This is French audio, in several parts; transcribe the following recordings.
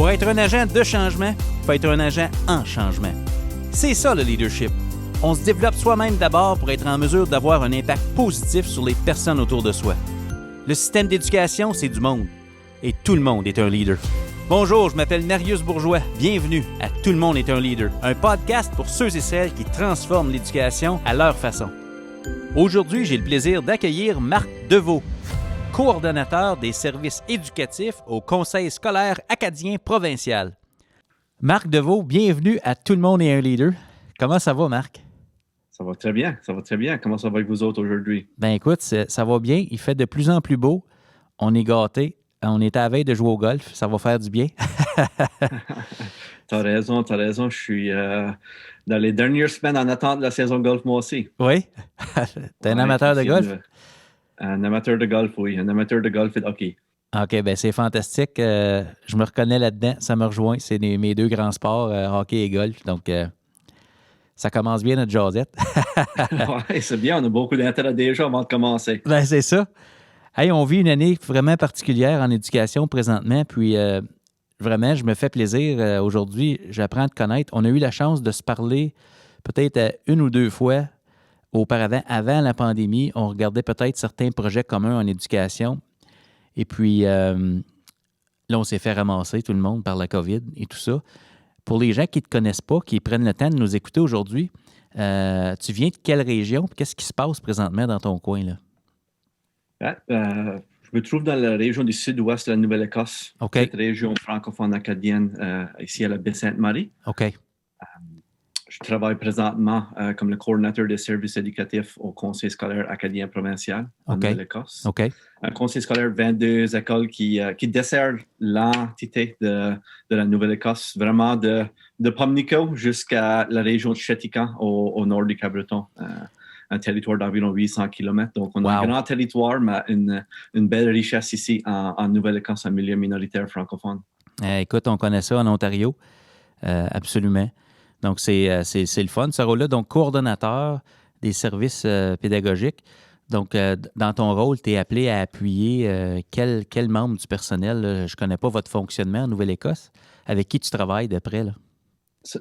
Pour être un agent de changement, il faut être un agent en changement. C'est ça le leadership. On se développe soi-même d'abord pour être en mesure d'avoir un impact positif sur les personnes autour de soi. Le système d'éducation, c'est du monde. Et tout le monde est un leader. Bonjour, je m'appelle Narius Bourgeois. Bienvenue à Tout le monde est un leader, un podcast pour ceux et celles qui transforment l'éducation à leur façon. Aujourd'hui, j'ai le plaisir d'accueillir Marc Deveau, coordonnateur des services éducatifs au Conseil scolaire acadien provincial. Marc Deveau, bienvenue à Tout le monde est un leader. Comment ça va, Marc? Ça va très bien, ça va très bien. Comment ça va avec vous autres aujourd'hui? Ben écoute, ça va bien. Il fait de plus en plus beau. On est gâtés. On est à la veille de jouer au golf. Ça va faire du bien. T'as raison. Je suis dans les dernières semaines en attente de la saison golf, moi aussi. Oui? T'es un amateur de golf? Un amateur de golf, oui. Un amateur de golf et de hockey. OK, ben c'est fantastique. Je me reconnais là-dedans. Ça me rejoint. C'est mes deux grands sports, hockey et golf. Donc, ça commence bien notre jasette. Oui, c'est bien. On a beaucoup d'intérêt déjà avant de commencer. Ben c'est ça. Hey, on vit une année vraiment particulière en éducation présentement. Puis, vraiment, je me fais plaisir. Aujourd'hui, j'apprends à te connaître. On a eu la chance de se parler peut-être une ou deux fois auparavant, avant la pandémie. On regardait peut-être certains projets communs en éducation. Et puis, là, on s'est fait ramasser, tout le monde, par la COVID et tout ça. Pour les gens qui ne te connaissent pas, qui prennent le temps de nous écouter aujourd'hui, tu viens de quelle région? Qu'est-ce qui se passe présentement dans ton coin, là? Je me trouve dans la région du sud-ouest de la Nouvelle-Écosse. OK. Cette région francophone acadienne, ici à la Baie-Sainte-Marie. OK. Je travaille présentement comme le coordinateur des services éducatifs au Conseil scolaire acadien provincial en Nouvelle-Écosse. OK. Un conseil scolaire, 22 écoles qui dessert l'entité de la Nouvelle-Écosse, vraiment de Pamlico jusqu'à la région de Chéticamp au nord du Cap-Breton. Un territoire d'environ 800 km. Donc, on a un grand territoire, mais une belle richesse ici en Nouvelle-Écosse, un milieu minoritaire francophone. Écoute, on connaît ça en Ontario, absolument. Donc, c'est le fun, ce rôle-là. Donc, coordonnateur des services pédagogiques. Donc, dans ton rôle, tu es appelé à appuyer quel membre du personnel? Là? Je ne connais pas votre fonctionnement en Nouvelle-Écosse. Avec qui tu travailles de près, là?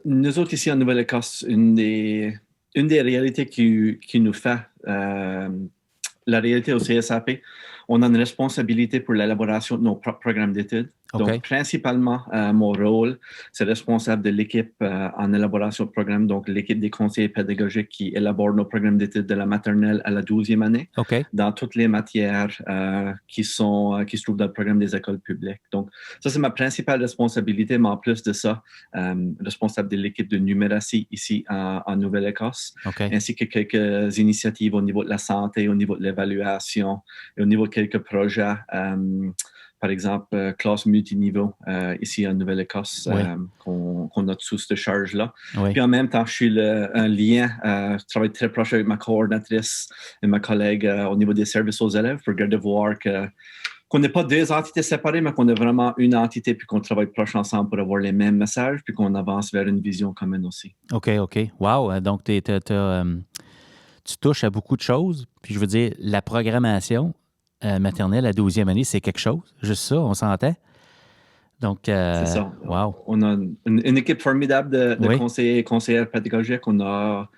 Nous autres, ici en Nouvelle-Écosse, une des réalités qui nous fait la réalité au CSAP, on a une responsabilité pour l'élaboration de nos propres programmes d'études. Okay. Donc, principalement, mon rôle, c'est responsable de l'équipe en élaboration de programmes, donc l'équipe des conseillers pédagogiques qui élaborent nos programmes d'études de la maternelle à la 12e année, dans toutes les matières qui se trouvent dans le programme des écoles publiques. Donc, ça, c'est ma principale responsabilité, mais en plus de ça, responsable de l'équipe de numératie ici en Nouvelle-Écosse, ainsi que quelques initiatives au niveau de la santé, au niveau de l'évaluation et au niveau de quelques projets. Par exemple, classe multiniveau ici en Nouvelle-Écosse, qu'on a sous cette charge-là. Oui. Puis en même temps, je suis un lien, je travaille très proche avec ma coordinatrice et ma collègue au niveau des services aux élèves pour garder voir qu'on n'est pas deux entités séparées, mais qu'on est vraiment une entité puis qu'on travaille proche ensemble pour avoir les mêmes messages puis qu'on avance vers une vision commune aussi. OK. Wow! Donc, tu touches à beaucoup de choses. Puis je veux dire, la programmation maternelle à 12e année, c'est quelque chose. Juste ça, on s'entend. Donc, c'est ça. Wow. On a une équipe formidable de conseillers et conseillères pédagogiques. On a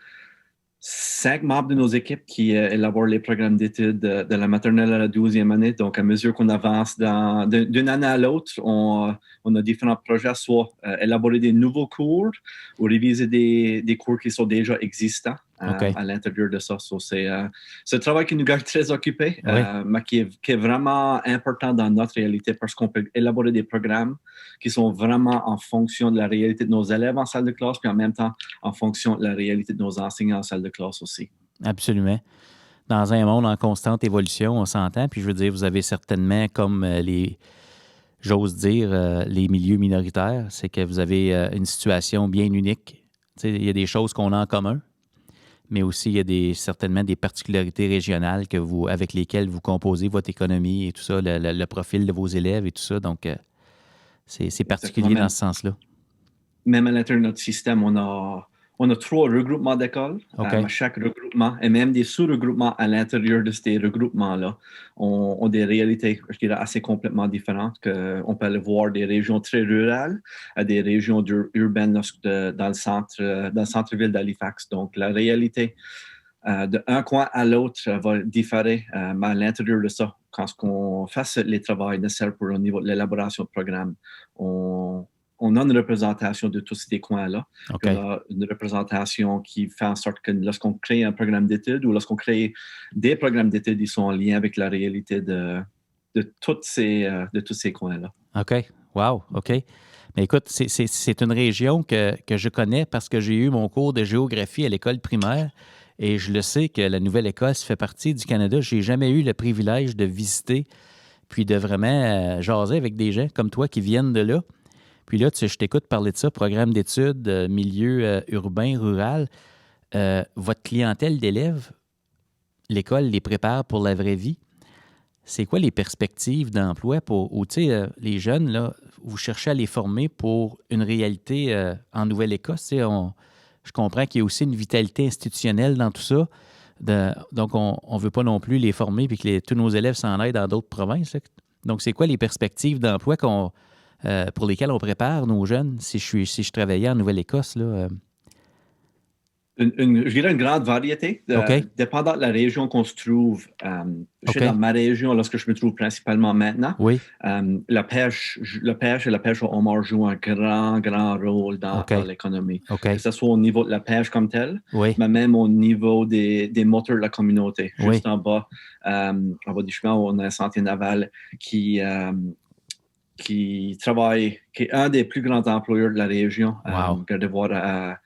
5 membres de nos équipes qui élaborent les programmes d'études de la maternelle à la 12e année. Donc, à mesure qu'on avance d'une année à l'autre, on a différents projets, soit élaborer des nouveaux cours ou réviser des cours qui sont déjà existants. À l'intérieur de ça. C'est un travail qui nous garde très occupés, mais qui est vraiment important dans notre réalité parce qu'on peut élaborer des programmes qui sont vraiment en fonction de la réalité de nos élèves en salle de classe, puis en même temps en fonction de la réalité de nos enseignants en salle de classe aussi. Absolument. Dans un monde en constante évolution, on s'entend, puis je veux dire, vous avez certainement, comme j'ose dire, les milieux minoritaires, c'est que vous avez une situation bien unique. Il y a des choses qu'on a en commun, mais aussi il y a certainement des particularités régionales avec lesquelles vous composez votre économie et tout ça, le profil de vos élèves et tout ça. Donc, c'est particulier dans ce sens-là. Même à l'intérieur de notre système, on On a 3 regroupements d'écoles. À chaque regroupement, et même des sous-regroupements à l'intérieur de ces regroupements-là, ont des réalités, je dirais, assez complètement différentes. On peut aller voir des régions très rurales à des régions urbaines dans le centre-ville d'Halifax. Donc, la réalité d'un coin à l'autre va différer, mais à l'intérieur de ça, quand on fasse les travaux nécessaires pour au niveau de l'élaboration de programme, on a une représentation de tous ces coins-là. On a une représentation qui fait en sorte que lorsqu'on crée un programme d'études ou lorsqu'on crée des programmes d'études, ils sont en lien avec la réalité de tous ces coins-là. OK. Wow. OK. Mais écoute, c'est une région que je connais parce que j'ai eu mon cours de géographie à l'école primaire et je le sais que la Nouvelle-Écosse fait partie du Canada. Je n'ai jamais eu le privilège de visiter puis de vraiment jaser avec des gens comme toi qui viennent de là. Puis là, je t'écoute parler de ça, programme d'études, milieu urbain, rural. Votre clientèle d'élèves, l'école les prépare pour la vraie vie. C'est quoi les perspectives d'emploi ou tu sais, les jeunes, là, vous cherchez à les former pour une réalité en Nouvelle-Écosse? Je comprends qu'il y a aussi une vitalité institutionnelle dans tout ça. Donc, on ne veut pas non plus les former puis que tous nos élèves s'en aillent dans d'autres provinces. Là. Donc, c'est quoi les perspectives d'emploi pour lesquelles on prépare nos jeunes si je travaillais en Nouvelle-Écosse? Là, je dirais une grande variété, dépendant de la région qu'on se trouve. Je suis dans ma région, lorsque je me trouve principalement maintenant. Oui. La pêche et la pêche au homard jouent un grand rôle dans l'économie. Que ce soit au niveau de la pêche comme telle, mais même au niveau des moteurs de la communauté. Juste en bas du chemin, on a un sentier naval qui travaille, qui est un des plus grands employeurs de la région. Devoir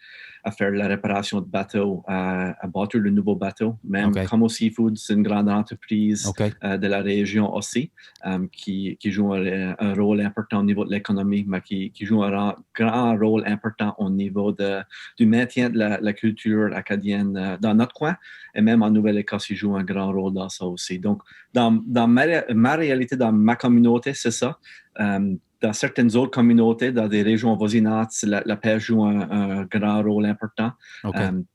à faire la réparation de bateaux, à bâtir le nouveau bateau. Même Como Seafood, c'est une grande entreprise de la région aussi, qui joue un rôle important au niveau de l'économie, mais qui joue un grand rôle important au niveau du maintien de la culture acadienne dans notre coin. Et même en Nouvelle-Écosse, il joue un grand rôle dans ça aussi. Donc, dans ma réalité, dans ma communauté, c'est ça. Dans certaines autres communautés, dans des régions voisinantes, la pêche joue un grand rôle important.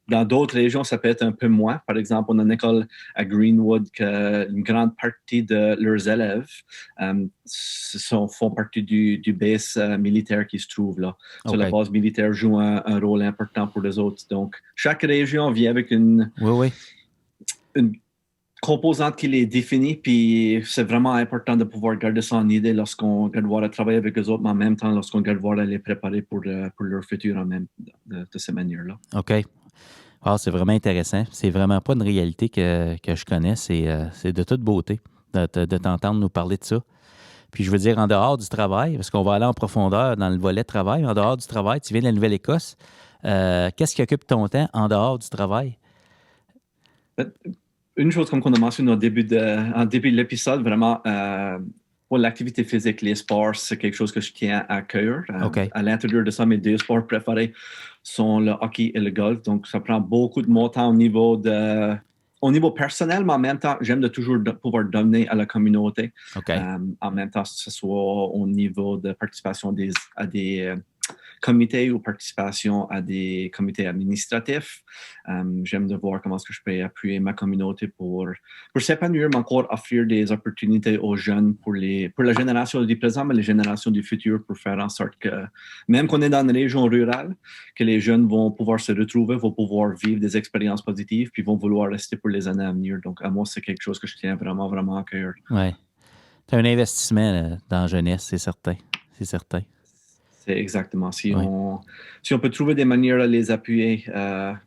Dans d'autres régions, ça peut être un peu moins. Par exemple, on a une école à Greenwood une grande partie de leurs élèves font partie du base militaire qui se trouve là. La base militaire joue un rôle important pour les autres. Donc, chaque région vient avec une composante qui les définit, puis c'est vraiment important de pouvoir garder ça en idée lorsqu'on va devoir travailler avec eux autres, mais en même temps, lorsqu'on va devoir les préparer pour leur futur en même de cette manière-là. OK. Ah, c'est vraiment intéressant. C'est vraiment pas une réalité que je connais. C'est de toute beauté de t'entendre nous parler de ça. Puis je veux dire, en dehors du travail, parce qu'on va aller en profondeur dans le volet travail, en dehors du travail, tu viens de la Nouvelle-Écosse. Qu'est-ce qui occupe ton temps en dehors du travail? Une chose comme qu'on a mentionné en début de l'épisode, vraiment, pour l'activité physique, les sports, c'est quelque chose que je tiens à cœur. À l'intérieur de ça, mes 2 sports préférés sont le hockey et le golf. Donc, ça prend beaucoup de mon temps au niveau personnel, mais en même temps, j'aime de toujours pouvoir donner à la communauté. En même temps, que ce soit au niveau de participation à des comités ou participation à des comités administratifs. J'aime de voir comment est-ce que je peux appuyer ma communauté pour s'épanouir, mais encore offrir des opportunités aux jeunes pour la génération du présent, mais les générations du futur, pour faire en sorte que, même qu'on est dans une région rurale, que les jeunes vont pouvoir se retrouver, vont pouvoir vivre des expériences positives, puis vont vouloir rester pour les années à venir. Donc, à moi, c'est quelque chose que je tiens vraiment, vraiment à cœur. Oui. Tu as un investissement là, dans la jeunesse, c'est certain. C'est certain. C'est exactement. Si on peut trouver des manières à les appuyer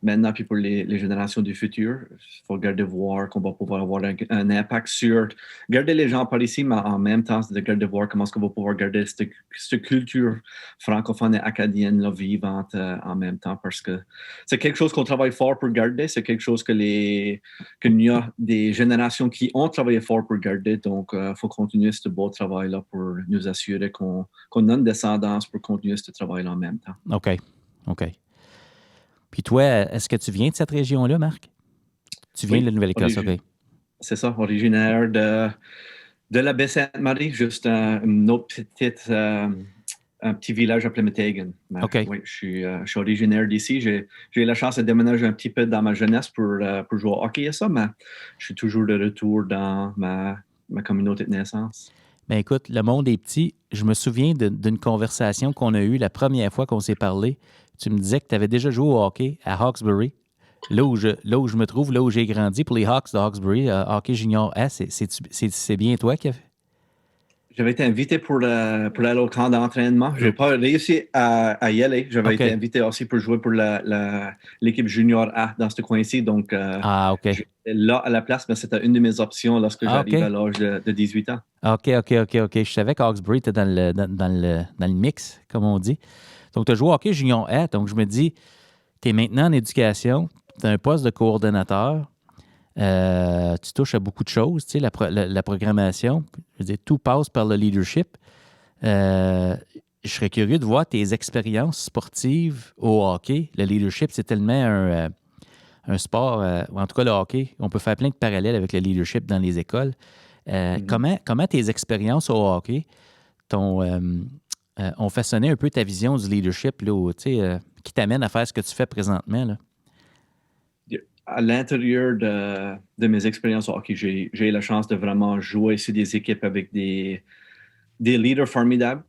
maintenant puis pour les générations du futur, il faut garder voir qu'on va pouvoir avoir un impact sur garder les gens par ici, mais en même temps, de garder voir comment est-ce qu'on va pouvoir garder cette culture francophone et acadienne là, vivante en même temps, parce que c'est quelque chose qu'on travaille fort pour garder. C'est quelque chose qu'il y a des générations qui ont travaillé fort pour garder. Donc, il faut continuer ce beau travail-là pour nous assurer qu'on a une descendance pour continuer ce travail-là en même temps. OK. Puis toi, est-ce que tu viens de cette région-là, Marc? Tu viens de la Nouvelle-Écosse, OK. C'est ça, originaire de la Baie-Sainte-Marie, juste une autre petite un petit village appelé Metegan. OK. Oui, je suis originaire d'ici. J'ai eu la chance de déménager un petit peu dans ma jeunesse pour jouer au hockey et ça, mais je suis toujours de retour dans ma communauté de naissance. Ben écoute, le monde est petit. Je me souviens d'une conversation qu'on a eue la première fois qu'on s'est parlé. Tu me disais que tu avais déjà joué au hockey à Hawkesbury, là où je me trouve, là où j'ai grandi pour les Hawks de Hawkesbury, hockey junior A. C'est bien toi qui as fait? J'avais été invité pour aller au camp d'entraînement. Je n'ai pas réussi à y aller. J'avais été invité aussi pour jouer pour l'équipe junior A dans ce coin-ci. Donc, là, à la place, mais c'était une de mes options lorsque j'arrive à l'âge de 18 ans. OK. Je savais qu'Hawkesbury était dans le mix, comme on dit. Donc, tu as joué au hockey junior A. Donc, je me dis, tu es maintenant en éducation, tu as un poste de coordonnateur. Tu touches à beaucoup de choses, tu sais, la programmation. Je veux dire, tout passe par le leadership. Je serais curieux de voir tes expériences sportives au hockey. Le leadership, c'est tellement un sport, ou en tout cas le hockey, on peut faire plein de parallèles avec le leadership dans les écoles. Comment tes expériences au hockey ont façonné un peu ta vision du leadership là, qui t'amène à faire ce que tu fais présentement, là? À l'intérieur de mes expériences au hockey, j'ai eu la chance de vraiment jouer sur des équipes avec des leaders formidables.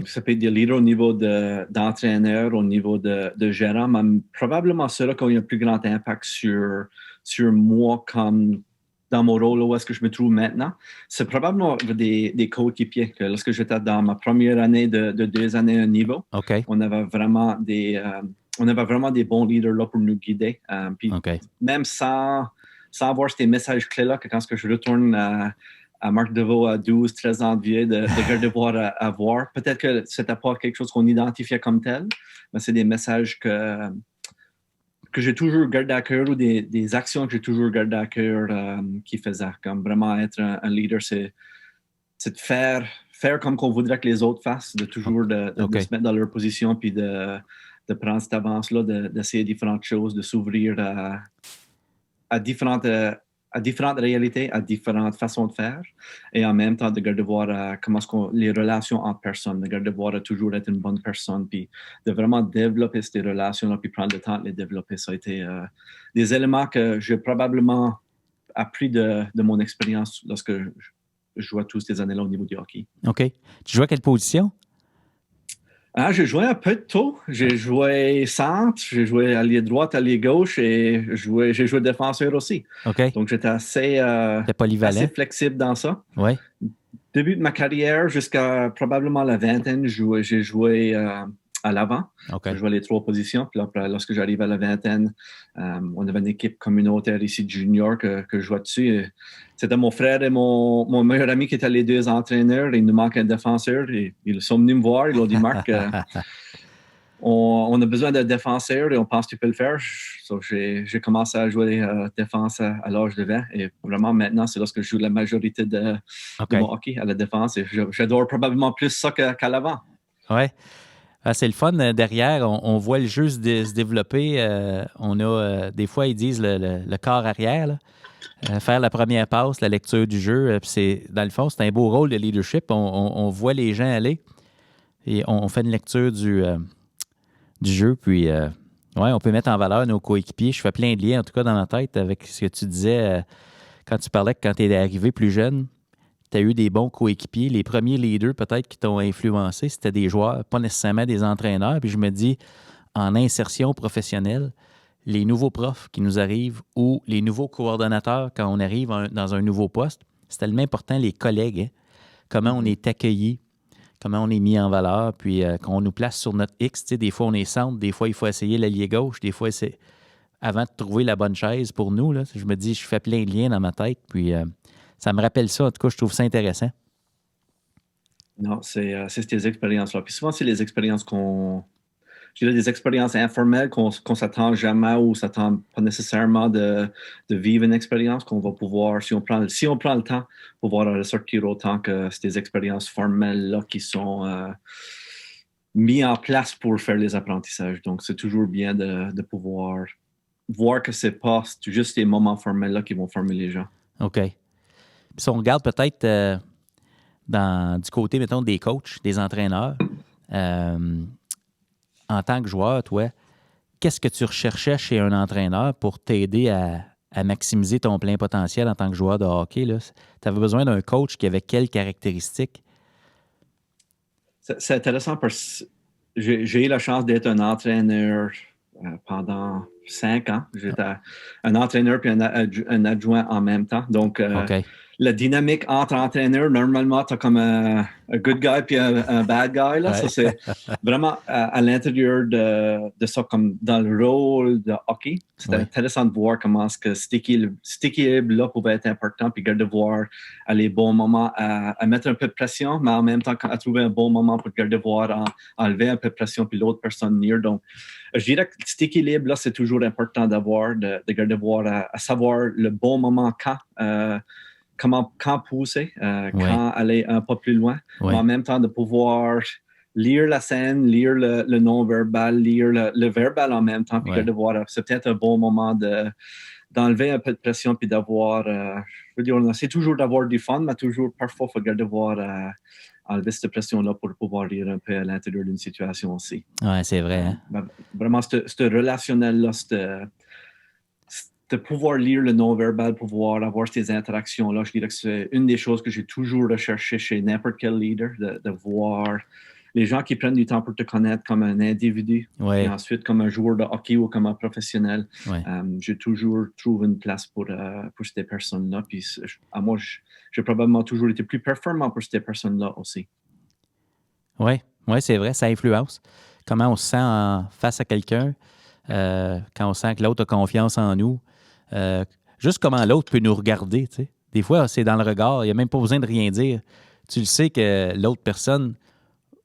Ça peut être des leaders au niveau d'entraîneur, au niveau de gérant, mais probablement ceux-là qui ont eu un plus grand impact sur moi comme dans mon rôle où est-ce que je me trouve maintenant. C'est probablement des coéquipiers. Lorsque j'étais dans ma première année de 2 années à un niveau, on avait vraiment des bons leaders là pour nous guider. Puis même sans avoir ces messages clés-là, que quand je retourne à Marc Deveau à 12, 13 ans de vieux, de devoir avoir, peut-être que c'était pas quelque chose qu'on identifiait comme tel, mais c'est des messages que j'ai toujours gardé à cœur ou des actions que j'ai toujours gardé à cœur qui faisaient. Comme vraiment être un leader, c'est de faire comme qu'on voudrait que les autres fassent, de toujours de se mettre dans leur position puis de prendre cette avance-là, d'essayer différentes choses, de s'ouvrir à différentes réalités, à différentes façons de faire, et en même temps de garder voir comment les relations entre personnes, de garder voir toujours être une bonne personne, puis de vraiment développer ces relations-là, puis prendre le temps de les développer. Ça a été des éléments que j'ai probablement appris de mon expérience lorsque je jouais tous ces années-là au niveau du hockey. OK. Tu jouais à quelle position? J'ai joué un peu de tout. J'ai joué centre, j'ai joué allié droite, allié gauche et j'ai joué défenseur aussi. Donc, j'étais assez flexible dans ça. Ouais. Début de ma carrière jusqu'à probablement la vingtaine, j'ai joué à l'avant. J'ai joué les 3 positions. Puis là, lorsque j'arrive à la vingtaine, on avait une équipe communautaire ici de junior que je jouais dessus. C'était mon frère et mon meilleur ami qui étaient les 2 entraîneurs. Il nous manque un défenseur. Et ils sont venus me voir. Ils ont dit, Marc, on a besoin d'un défenseur et on pense que tu peux le faire. So, j'ai commencé à jouer défense à l'âge de 20. Et vraiment, maintenant, c'est lorsque je joue la majorité de mon hockey à la défense. Et j'adore probablement plus ça qu'à l'avant. Oui. C'est le fun. Derrière, on voit le jeu se développer. On a, des fois, ils disent le corps arrière, là. Faire la première passe, la lecture du jeu. Dans le fond, c'est un beau rôle de leadership. On voit les gens aller et on fait une lecture du jeu. Puis, on peut mettre en valeur nos coéquipiers. Je fais plein de liens, en tout cas, dans ma tête, avec ce que tu disais quand tu parlais que quand tu es arrivé plus jeune, tu as eu des bons coéquipiers. Les premiers leaders, peut-être, qui t'ont influencé, c'était des joueurs, pas nécessairement des entraîneurs. Puis je me dis, en insertion professionnelle, les nouveaux profs qui nous arrivent ou les nouveaux coordonnateurs quand on arrive dans un nouveau poste, c'est tellement important, les collègues, hein? Comment on est accueilli, comment on est mis en valeur, puis qu'on nous place sur notre X. Tu sais, des fois, on est centre, des fois, il faut essayer l'allié gauche, des fois, c'est avant de trouver la bonne chaise pour nous. Là, je me dis, je fais plein de liens dans ma tête, puis ça me rappelle ça. En tout cas, je trouve ça intéressant. Non, c'est ces expériences-là. Puis souvent, c'est les expériences des expériences informelles qu'on s'attend jamais ou s'attend pas nécessairement de vivre une expérience qu'on va pouvoir, si on prend le temps, pouvoir ressortir autant que c'est des expériences formelles-là qui sont mises en place pour faire les apprentissages. Donc, c'est toujours bien de pouvoir voir que c'est juste ces moments formels-là qui vont former les gens. OK. Puis si on regarde peut-être du côté, mettons, des coachs, des entraîneurs, En tant que joueur, toi, qu'est-ce que tu recherchais chez un entraîneur pour t'aider à maximiser ton plein potentiel en tant que joueur de hockey? Tu avais besoin d'un coach qui avait quelles caractéristiques? C'est intéressant parce que j'ai eu la chance d'être un entraîneur pendant 5 ans. J'étais un entraîneur puis un adjoint en même temps. Donc, la dynamique entre entraîneurs, normalement, tu as comme un good guy puis un bad guy. Là. Ouais. Ça, c'est vraiment à l'intérieur de ça, comme dans le rôle de hockey. C'était intéressant de voir comment ce que cet équilibre-là pouvait être important, puis de voir à les bons moments à mettre un peu de pression, mais en même temps à trouver un bon moment pour de voir enlever un peu de pression, puis l'autre personne venir. Donc, je dirais que cet équilibre-là, c'est toujours important d'avoir, de voir à savoir le bon moment quand pousser, quand aller un peu plus loin, mais en même temps de pouvoir lire la scène, lire le non-verbal, lire le verbal en même temps, puis de voir, c'est peut-être un bon moment d'enlever un peu de pression, puis d'avoir, je veux dire, on essaie toujours d'avoir du fun, mais toujours, parfois, il faut devoir enlever cette pression-là pour pouvoir lire un peu à l'intérieur d'une situation aussi. Oui, c'est vrai. Hein? Vraiment, ce relationnel-là, de pouvoir lire le non-verbal, pouvoir avoir ces interactions-là, je dirais que c'est une des choses que j'ai toujours recherché chez n'importe quel leader, de voir les gens qui prennent du temps pour te connaître comme un individu, et ensuite comme un joueur de hockey ou comme un professionnel. J'ai toujours trouvé une place pour ces personnes-là. Puis moi, j'ai probablement toujours été plus performant pour ces personnes-là aussi. Oui, c'est vrai, ça influence. Comment on se sent face à quelqu'un, quand on sent que l'autre a confiance en nous. Juste comment l'autre peut nous regarder, tu sais. Des fois, c'est dans le regard, il n'y a même pas besoin de rien dire. Tu le sais que l'autre personne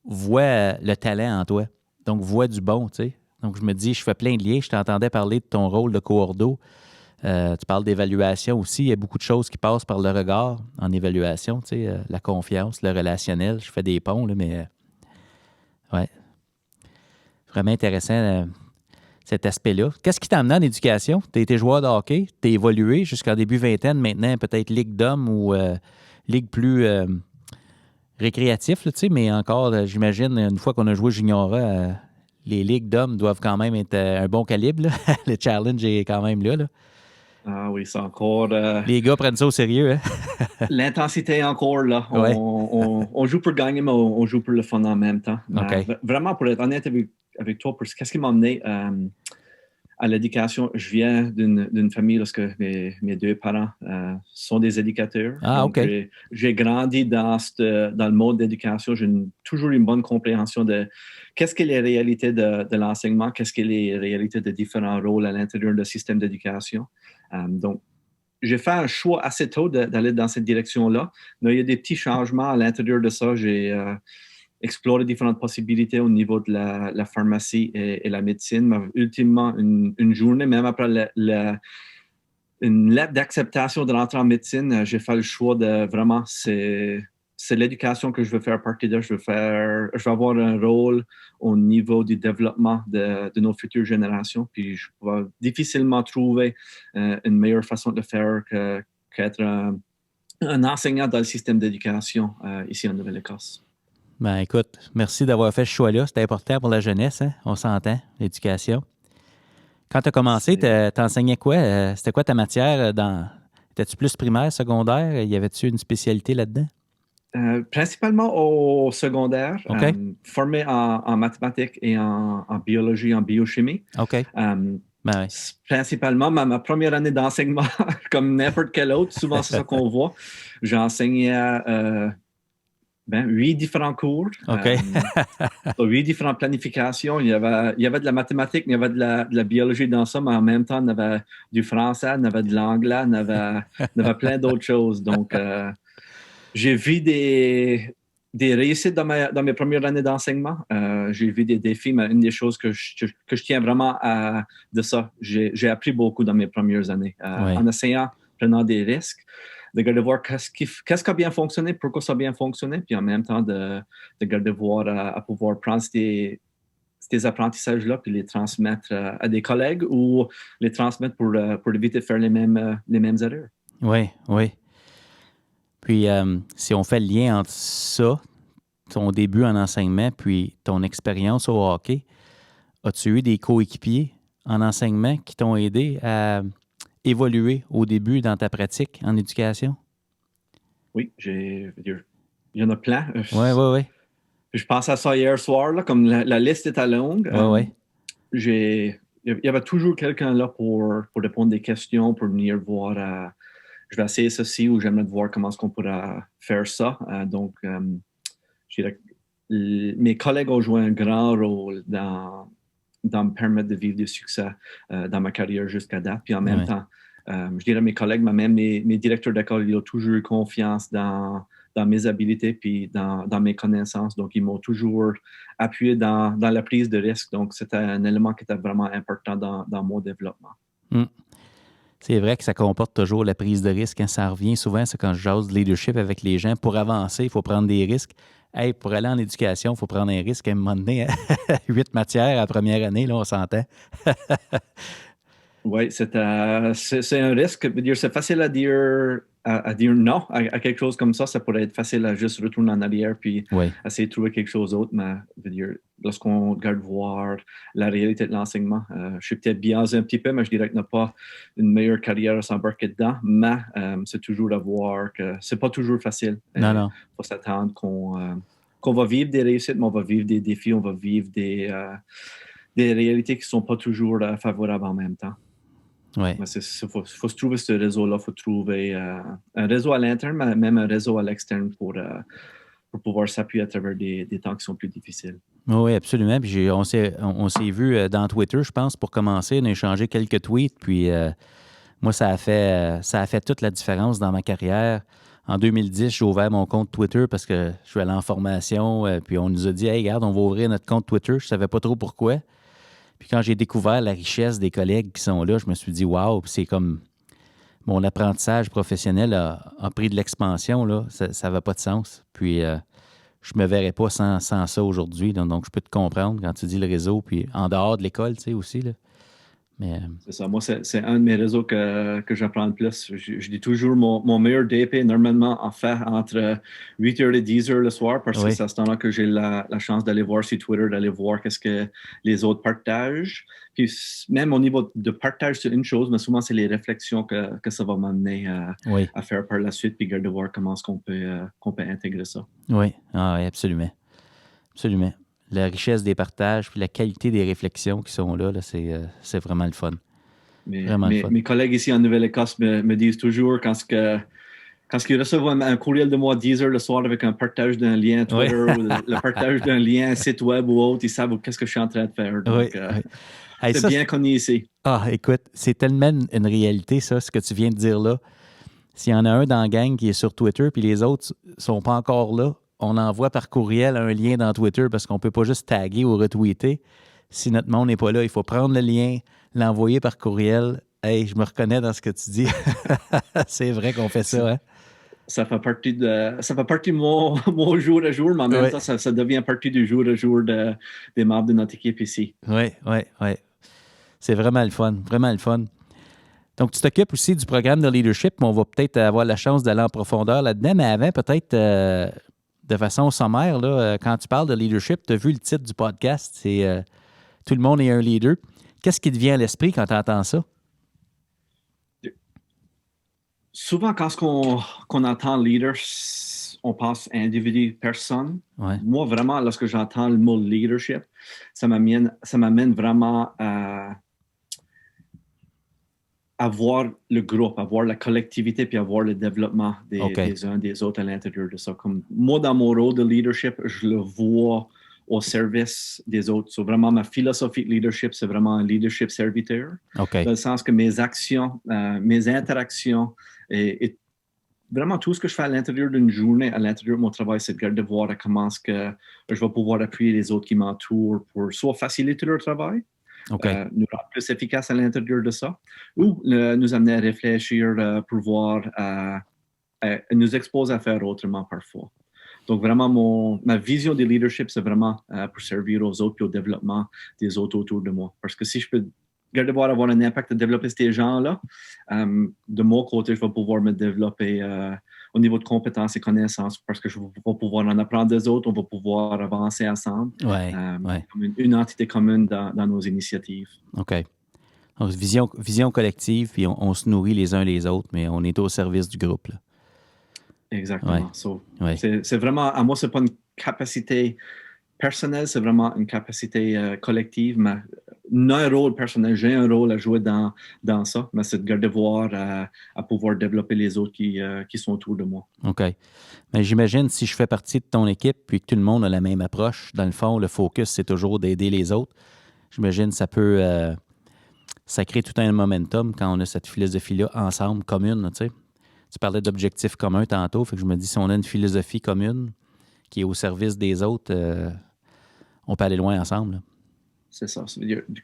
voit le talent en toi, donc voit du bon, tu sais. Donc, je me dis, je fais plein de liens. Je t'entendais parler de ton rôle de coordo. Tu parles d'évaluation aussi. Il y a beaucoup de choses qui passent par le regard en évaluation, tu sais, la confiance, le relationnel. Je fais des ponts, là, mais ouais. Vraiment intéressant, cet aspect-là. Qu'est-ce qui t'a amené en éducation? Tu as été joueur de hockey, tu as évolué jusqu'en début vingtaine, maintenant peut-être ligue d'hommes ou ligue plus récréatif, là, tu sais, mais encore, j'imagine, une fois qu'on a joué juniora, les ligues d'hommes doivent quand même être un bon calibre. Là. Le challenge est quand même là. Ah oui, c'est encore... Les gars prennent ça au sérieux. Hein? L'intensité est encore là. On joue pour gagner, mais on joue pour le fun en même temps. Vraiment, pour être honnête avec toi, qu'est-ce qui m'a amené à l'éducation? Je viens d'une famille lorsque mes deux parents sont des éducateurs. Donc, j'ai grandi dans le mode d'éducation. J'ai toujours une bonne compréhension de qu'est-ce que les réalités de l'enseignement, qu'est-ce que les réalités de différents rôles à l'intérieur du système d'éducation. Donc, j'ai fait un choix assez tôt d'aller dans cette direction-là. Mais il y a des petits changements à l'intérieur de ça. J'ai exploré différentes possibilités au niveau de la pharmacie et la médecine. Mais ultimement, une journée, même après une lettre d'acceptation de rentrer en médecine, j'ai fait le choix de vraiment, c'est l'éducation que je veux faire partie de. Je veux avoir un rôle au niveau du développement de nos futures générations. Puis je vais difficilement trouver une meilleure façon de le faire qu'être un enseignant dans le système d'éducation ici en Nouvelle-Écosse. Ben écoute, merci d'avoir fait ce choix-là. C'était important pour la jeunesse, hein? On s'entend, l'éducation. Quand tu as commencé, tu enseignais quoi? C'était quoi ta matière? Étais-tu plus primaire, secondaire? Y avait-tu une spécialité là-dedans? Principalement au secondaire, formé en mathématiques et en biologie, en biochimie. Principalement, ma première année d'enseignement, comme n'importe quel autre, souvent c'est ça qu'on voit. J'ai enseigné 8 différents cours, 8 différentes planifications. Il y avait de la mathématique, il y avait de la biologie dans ça, mais en même temps, il y avait du français, il y avait de l'anglais, il y avait plein d'autres choses. Donc, j'ai vu des réussites dans mes premières années d'enseignement. J'ai vu des défis, mais une des choses que je tiens vraiment de ça, j'ai appris beaucoup dans mes premières années. En essayant, prenant des risques, de voir qu'est-ce qui a bien fonctionné, pourquoi ça a bien fonctionné, puis en même temps de voir à pouvoir prendre ces apprentissages-là puis les transmettre à des collègues ou les transmettre pour éviter de faire les mêmes erreurs. Oui. Puis, si on fait le lien entre ça, ton début en enseignement puis ton expérience au hockey, as-tu eu des coéquipiers en enseignement qui t'ont aidé à évoluer au début dans ta pratique en éducation? Oui, il y en a plein. Oui. Je pense à ça hier soir, là, comme la liste était longue. Oui. Il y avait toujours quelqu'un là pour répondre des questions, pour venir voir. Je vais essayer ceci ou j'aimerais voir comment est-ce qu'on pourra faire ça. Donc, je dirais que mes collègues ont joué un grand rôle dans me permettre de vivre du succès dans ma carrière jusqu'à date. Puis en même temps, je dirais mes collègues, mais même mes directeurs d'école, ils ont toujours eu confiance dans mes habilités puis dans mes connaissances. Donc, ils m'ont toujours appuyé dans la prise de risque. Donc, c'était un élément qui était vraiment important dans mon développement. C'est vrai que ça comporte toujours la prise de risque. Hein. Ça revient souvent, c'est quand je jase de leadership avec les gens. Pour avancer, il faut prendre des risques. Hey, pour aller en éducation, il faut prendre un risque. À un moment donné, 8 matières à la première année, là, on s'entend. Oui, c'est un risque. C'est facile à dire non à quelque chose comme ça. Ça pourrait être facile à juste retourner en arrière puis essayer de trouver quelque chose d'autre. Mais lorsqu'on regarde voir la réalité de l'enseignement, je suis peut-être biaisé un petit peu, mais je dirais que n'a pas une meilleure carrière à s'embarquer dedans. Mais c'est toujours à voir que c'est pas toujours facile. Non. Il faut s'attendre qu'on va vivre des réussites, mais on va vivre des défis, on va vivre des réalités qui ne sont pas toujours favorables en même temps. Ouais. Il faut se trouver ce réseau-là, il faut trouver un réseau à l'interne, mais même un réseau à l'externe pour pouvoir s'appuyer à travers des temps qui sont plus difficiles. Oui, absolument. Puis on s'est vu dans Twitter, je pense, pour commencer. On a échangé quelques tweets. Puis moi, ça a fait toute la différence dans ma carrière. En 2010, j'ai ouvert mon compte Twitter parce que je suis allé en formation. Puis on nous a dit, hey, regarde, on va ouvrir notre compte Twitter. Je ne savais pas trop pourquoi. Puis quand j'ai découvert la richesse des collègues qui sont là, je me suis dit, wow, c'est comme mon apprentissage professionnel a pris de l'expansion, là. Ça n'avait pas de sens. Puis je me verrais pas sans ça aujourd'hui. Donc, je peux te comprendre quand tu dis le réseau, puis en dehors de l'école, tu sais, aussi, là. Mais, c'est ça. Moi, c'est un de mes réseaux que j'apprends le plus. Je dis toujours mon meilleur DP, normalement, en fait, entre 8h et 10h le soir, parce que c'est à ce temps-là que j'ai la chance d'aller voir sur Twitter, d'aller voir qu'est-ce que les autres partagent. Puis même au niveau de partage, c'est une chose, mais souvent, c'est les réflexions que ça va m'amener à faire par la suite, puis de voir comment est-ce qu'on peut intégrer ça. Oui, absolument. Absolument. La richesse des partages puis la qualité des réflexions qui sont là, c'est vraiment le fun. Mes collègues ici en Nouvelle-Écosse me disent toujours quand ils reçoivent un courriel de moi à 10h le soir avec un partage d'un lien Twitter ou le partage d'un lien site web ou autre, ils savent qu'est-ce que je suis en train de faire. Donc, c'est bien connu ici. Ah, écoute, c'est tellement une réalité, ça, ce que tu viens de dire là. S'il y en a un dans la gang qui est sur Twitter puis les autres ne sont pas encore là, on envoie par courriel un lien dans Twitter parce qu'on ne peut pas juste taguer ou retweeter. Si notre monde n'est pas là, il faut prendre le lien, l'envoyer par courriel. Hey, je me reconnais dans ce que tu dis. C'est vrai qu'on fait ça, hein? Ça fait partie de mon jour à jour, mais en même temps, ça devient partie du jour à jour des membres de notre équipe ici. Oui. C'est vraiment le fun, vraiment le fun. Donc, tu t'occupes aussi du programme de leadership, mais on va peut-être avoir la chance d'aller en profondeur là-dedans, mais avant, peut-être... de façon sommaire, là, quand tu parles de leadership, tu as vu le titre du podcast, c'est Tout le monde est un leader. Qu'est-ce qui te vient à l'esprit quand tu entends ça? Souvent, quand on entend leader, on pense individu, personne. Ouais. Moi, vraiment, lorsque j'entends le mot leadership, ça m'amène vraiment à voir le groupe, à voir la collectivité, puis à voir le développement des uns des autres à l'intérieur de ça. Comme moi, dans mon rôle de leadership, je le vois au service des autres. So, vraiment, ma philosophie de leadership, c'est vraiment un leadership serviteur. Dans le sens que mes actions, mes interactions et vraiment tout ce que je fais à l'intérieur d'une journée, à l'intérieur de mon travail, c'est de voir comment est-ce que je vais pouvoir appuyer les autres qui m'entourent pour soit faciliter leur travail, nous rendre plus efficaces à l'intérieur de ça, ou nous amener à réfléchir pour voir, nous exposer à faire autrement parfois. Donc, vraiment, ma vision du leadership, c'est vraiment pour servir aux autres et au développement des autres autour de moi. Parce que si je peux avoir un impact de développer ces gens-là, de mon côté, je vais pouvoir me développer au niveau de compétences et connaissances, parce que je vais pouvoir en apprendre des autres, on va pouvoir avancer ensemble, comme une entité commune dans nos initiatives. OK. Donc, vision collective, puis on se nourrit les uns les autres, mais on est au service du groupe, là. Exactement. C'est vraiment, à moi, c'est pas une capacité personnelle, c'est vraiment une capacité collective. Mais un rôle personnel, j'ai un rôle à jouer dans ça, mais c'est de garder voir à pouvoir développer les autres qui sont autour de moi. OK. Mais j'imagine, si je fais partie de ton équipe, puis que tout le monde a la même approche, dans le fond, le focus, c'est toujours d'aider les autres. J'imagine ça peut... ça crée tout un momentum quand on a cette philosophie-là ensemble, commune, tu sais. Tu parlais d'objectifs communs tantôt, fait que je me dis, si on a une philosophie commune qui est au service des autres, on peut aller loin ensemble, là. C'est ça.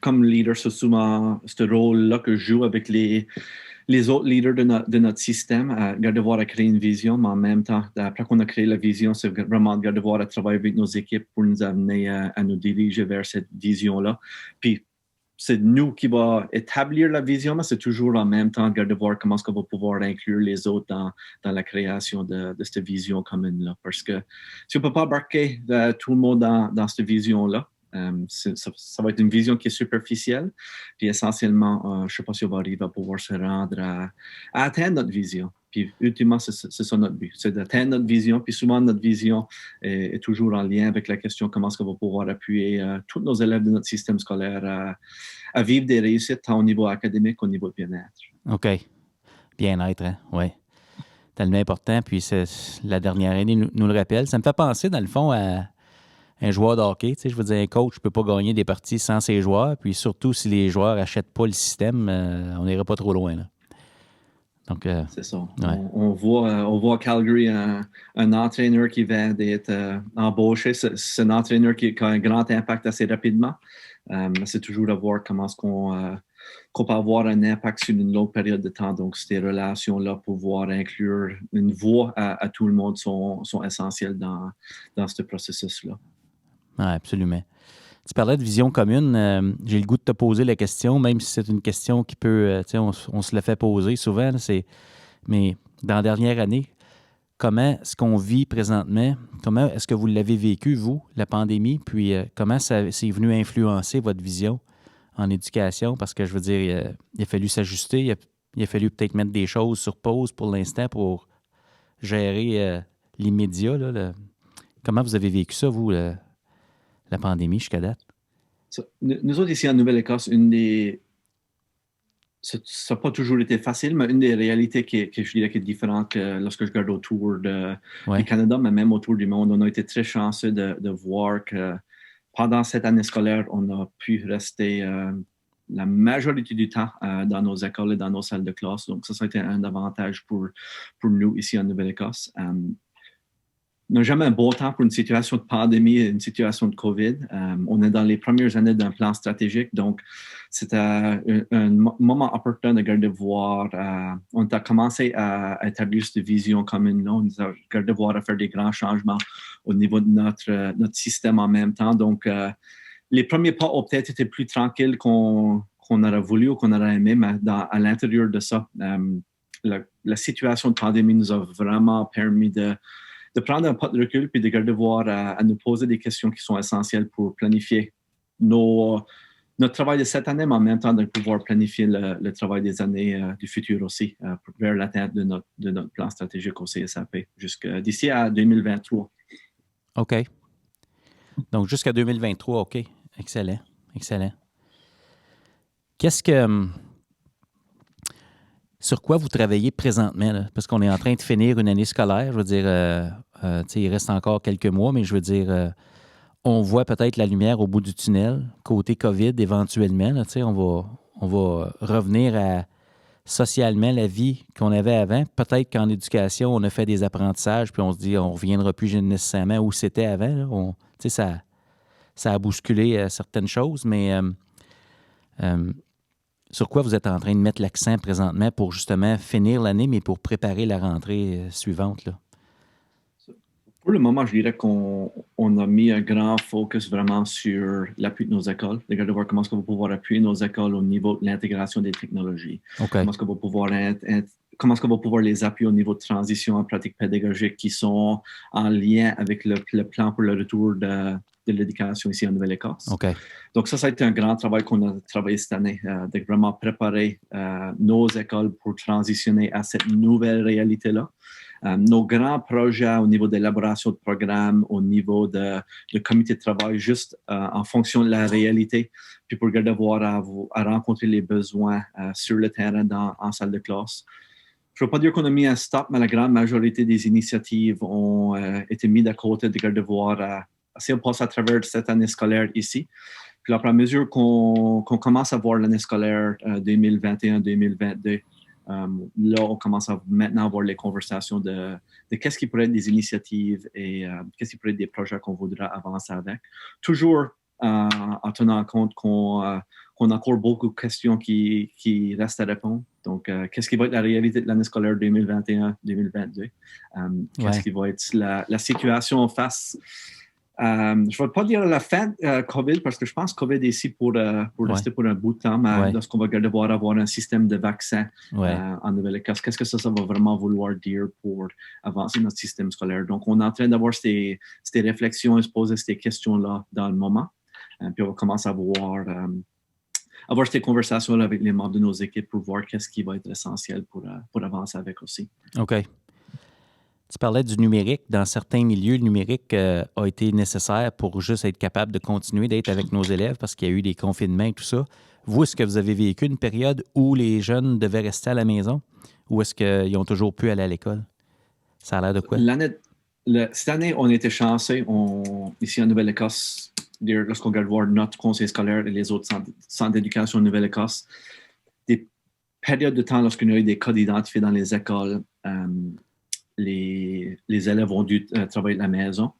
Comme leader, c'est souvent ce rôle-là que je joue avec les autres leaders de notre système, à devoir créer une vision, mais en même temps, après qu'on a créé la vision, c'est vraiment de devoir travailler avec nos équipes pour nous amener à nous diriger vers cette vision-là. Puis, c'est nous qui va établir la vision, mais c'est toujours en même temps de voir comment est-ce qu'on va pouvoir inclure les autres dans la création de cette vision commune-là. Parce que si on ne peut pas embarquer tout le monde dans cette vision-là, ça va être une vision qui est superficielle. Puis essentiellement, je ne sais pas si on va arriver à pouvoir se rendre à atteindre notre vision. Puis ultimement, c'est ça notre but, c'est d'atteindre notre vision. Puis souvent, notre vision est toujours en lien avec la question comment est-ce qu'on va pouvoir appuyer tous nos élèves de notre système scolaire à vivre des réussites tant au niveau académique qu'au niveau de bien-être. OK. Bien-être, hein? Oui. Tellement important. Puis la dernière année nous le rappelle. Ça me fait penser, dans le fond, à un joueur de hockey. Tu sais, je veux dire, un coach ne peut pas gagner des parties sans ses joueurs. Puis surtout, si les joueurs n'achètent pas le système, on n'ira pas trop loin, là. Donc, c'est ça. Ouais. On voit à Calgary un entraîneur qui vient d'être embauché. C'est un entraîneur qui a un grand impact assez rapidement. C'est toujours de voir comment est-ce qu'on peut avoir un impact sur une longue période de temps. Donc, ces relations-là, pouvoir inclure une voix à tout le monde sont essentielles dans ce processus-là. Oui, absolument. Tu parlais de vision commune. J'ai le goût de te poser la question, même si c'est une question qui peut... tu sais, on se la fait poser souvent, là, mais dans la dernière année, comment est-ce qu'on vit présentement? Comment est-ce que vous l'avez vécu, vous, la pandémie? Puis comment c'est venu influencer votre vision en éducation? Parce que je veux dire, il a fallu s'ajuster, il a fallu peut-être mettre des choses sur pause pour l'instant pour gérer l'immédiat, là. Comment vous avez vécu ça, vous, la pandémie jusqu'à date? Nous autres, ici en Nouvelle-Écosse, ça n'a pas toujours été facile, mais une des réalités que je dirais qui est différente lorsque je regarde autour du Canada, mais même autour du monde, on a été très chanceux de voir que pendant cette année scolaire, on a pu rester la majorité du temps dans nos écoles et dans nos salles de classe. Donc, ça a été un avantage pour nous ici en Nouvelle-Écosse. On n'a jamais un beau temps pour une situation de pandémie et une situation de COVID. On est dans les premières années d'un plan stratégique, donc c'était un moment opportun de voir. On a commencé à établir cette vision commune-là. On a regardé voir à faire des grands changements au niveau de notre système en même temps. Donc, les premiers pas ont peut-être été plus tranquilles qu'on aurait voulu ou qu'on aurait aimé, mais à l'intérieur de ça, la situation de pandémie nous a vraiment permis de prendre un pas de recul puis de garder voir à nous poser des questions qui sont essentielles pour planifier notre travail de cette année, mais en même temps de pouvoir planifier le travail des années du futur aussi vers l'atteinte de notre plan stratégique au CSAP d'ici à 2023. OK. Donc, jusqu'à 2023, OK. Excellent. Excellent. Sur quoi vous travaillez présentement, là? Parce qu'on est en train de finir une année scolaire. Je veux dire, il reste encore quelques mois, mais je veux dire, on voit peut-être la lumière au bout du tunnel, côté COVID éventuellement. Là, on va revenir à socialement la vie qu'on avait avant. Peut-être qu'en éducation, on a fait des apprentissages, puis on se dit on ne reviendra plus nécessairement où c'était avant. Là. Ça a bousculé certaines choses, mais sur quoi vous êtes en train de mettre l'accent présentement pour justement finir l'année, mais pour préparer la rentrée suivante, là? Pour le moment, je dirais qu'on a mis un grand focus vraiment sur l'appui de nos écoles. De voir comment est-ce qu'on va pouvoir appuyer nos écoles au niveau de l'intégration des technologies. Okay. Comment est-ce qu'on va pouvoir comment est-ce qu'on va pouvoir les appuyer au niveau de transition en pratique pédagogique qui sont en lien avec le plan pour le retour de l'éducation ici en Nouvelle-Écosse. Okay. Donc ça a été un grand travail qu'on a travaillé cette année, de vraiment préparer nos écoles pour transitionner à cette nouvelle réalité-là. Nos grands projets au niveau d'élaboration de programmes, au niveau de comité de travail, juste en fonction de la réalité, puis pour devoir à rencontrer les besoins sur le terrain en salle de classe. Je ne veux pas dire qu'on a mis un stop, mais la grande majorité des initiatives ont été mises de côté de devoir si on passe à travers cette année scolaire ici. Puis après, à mesure qu'on commence à voir l'année scolaire 2021-2022, là, on commence à maintenant avoir les conversations de qu'est-ce qui pourrait être des initiatives et qu'est-ce qui pourrait être des projets qu'on voudra avancer avec. Toujours en tenant compte qu'on a encore beaucoup de questions qui restent à répondre. Donc, qu'est-ce qui va être la réalité de l'année scolaire 2021-2022? Qu'est-ce qui va être la situation en face? Je ne vais pas dire la fin COVID parce que je pense que COVID est ici pour rester pour un bout de temps, mais lorsqu'on va devoir avoir un système de vaccins en Nouvelle-Écosse, qu'est-ce que ça va vraiment vouloir dire pour avancer notre système scolaire? Donc, on est en train d'avoir ces réflexions et se poser ces questions-là dans le moment. Puis, on va commencer à avoir ces conversations-là avec les membres de nos équipes pour voir qu'est-ce qui va être essentiel pour avancer avec aussi. OK. Tu parlais du numérique. Dans certains milieux, le numérique a été nécessaire pour juste être capable de continuer d'être avec nos élèves parce qu'il y a eu des confinements et tout ça. Vous, est-ce que vous avez vécu une période où les jeunes devaient rester à la maison ou est-ce qu'ils ont toujours pu aller à l'école? Ça a l'air de quoi? Cette année, on était chanceux. Ici en Nouvelle-Écosse, lorsqu'on regarde voir notre conseil scolaire et les autres centres d'éducation en Nouvelle-Écosse, des périodes de temps lorsqu'on a eu des cas identifiés dans les écoles, les élèves ont dû travailler de la maison.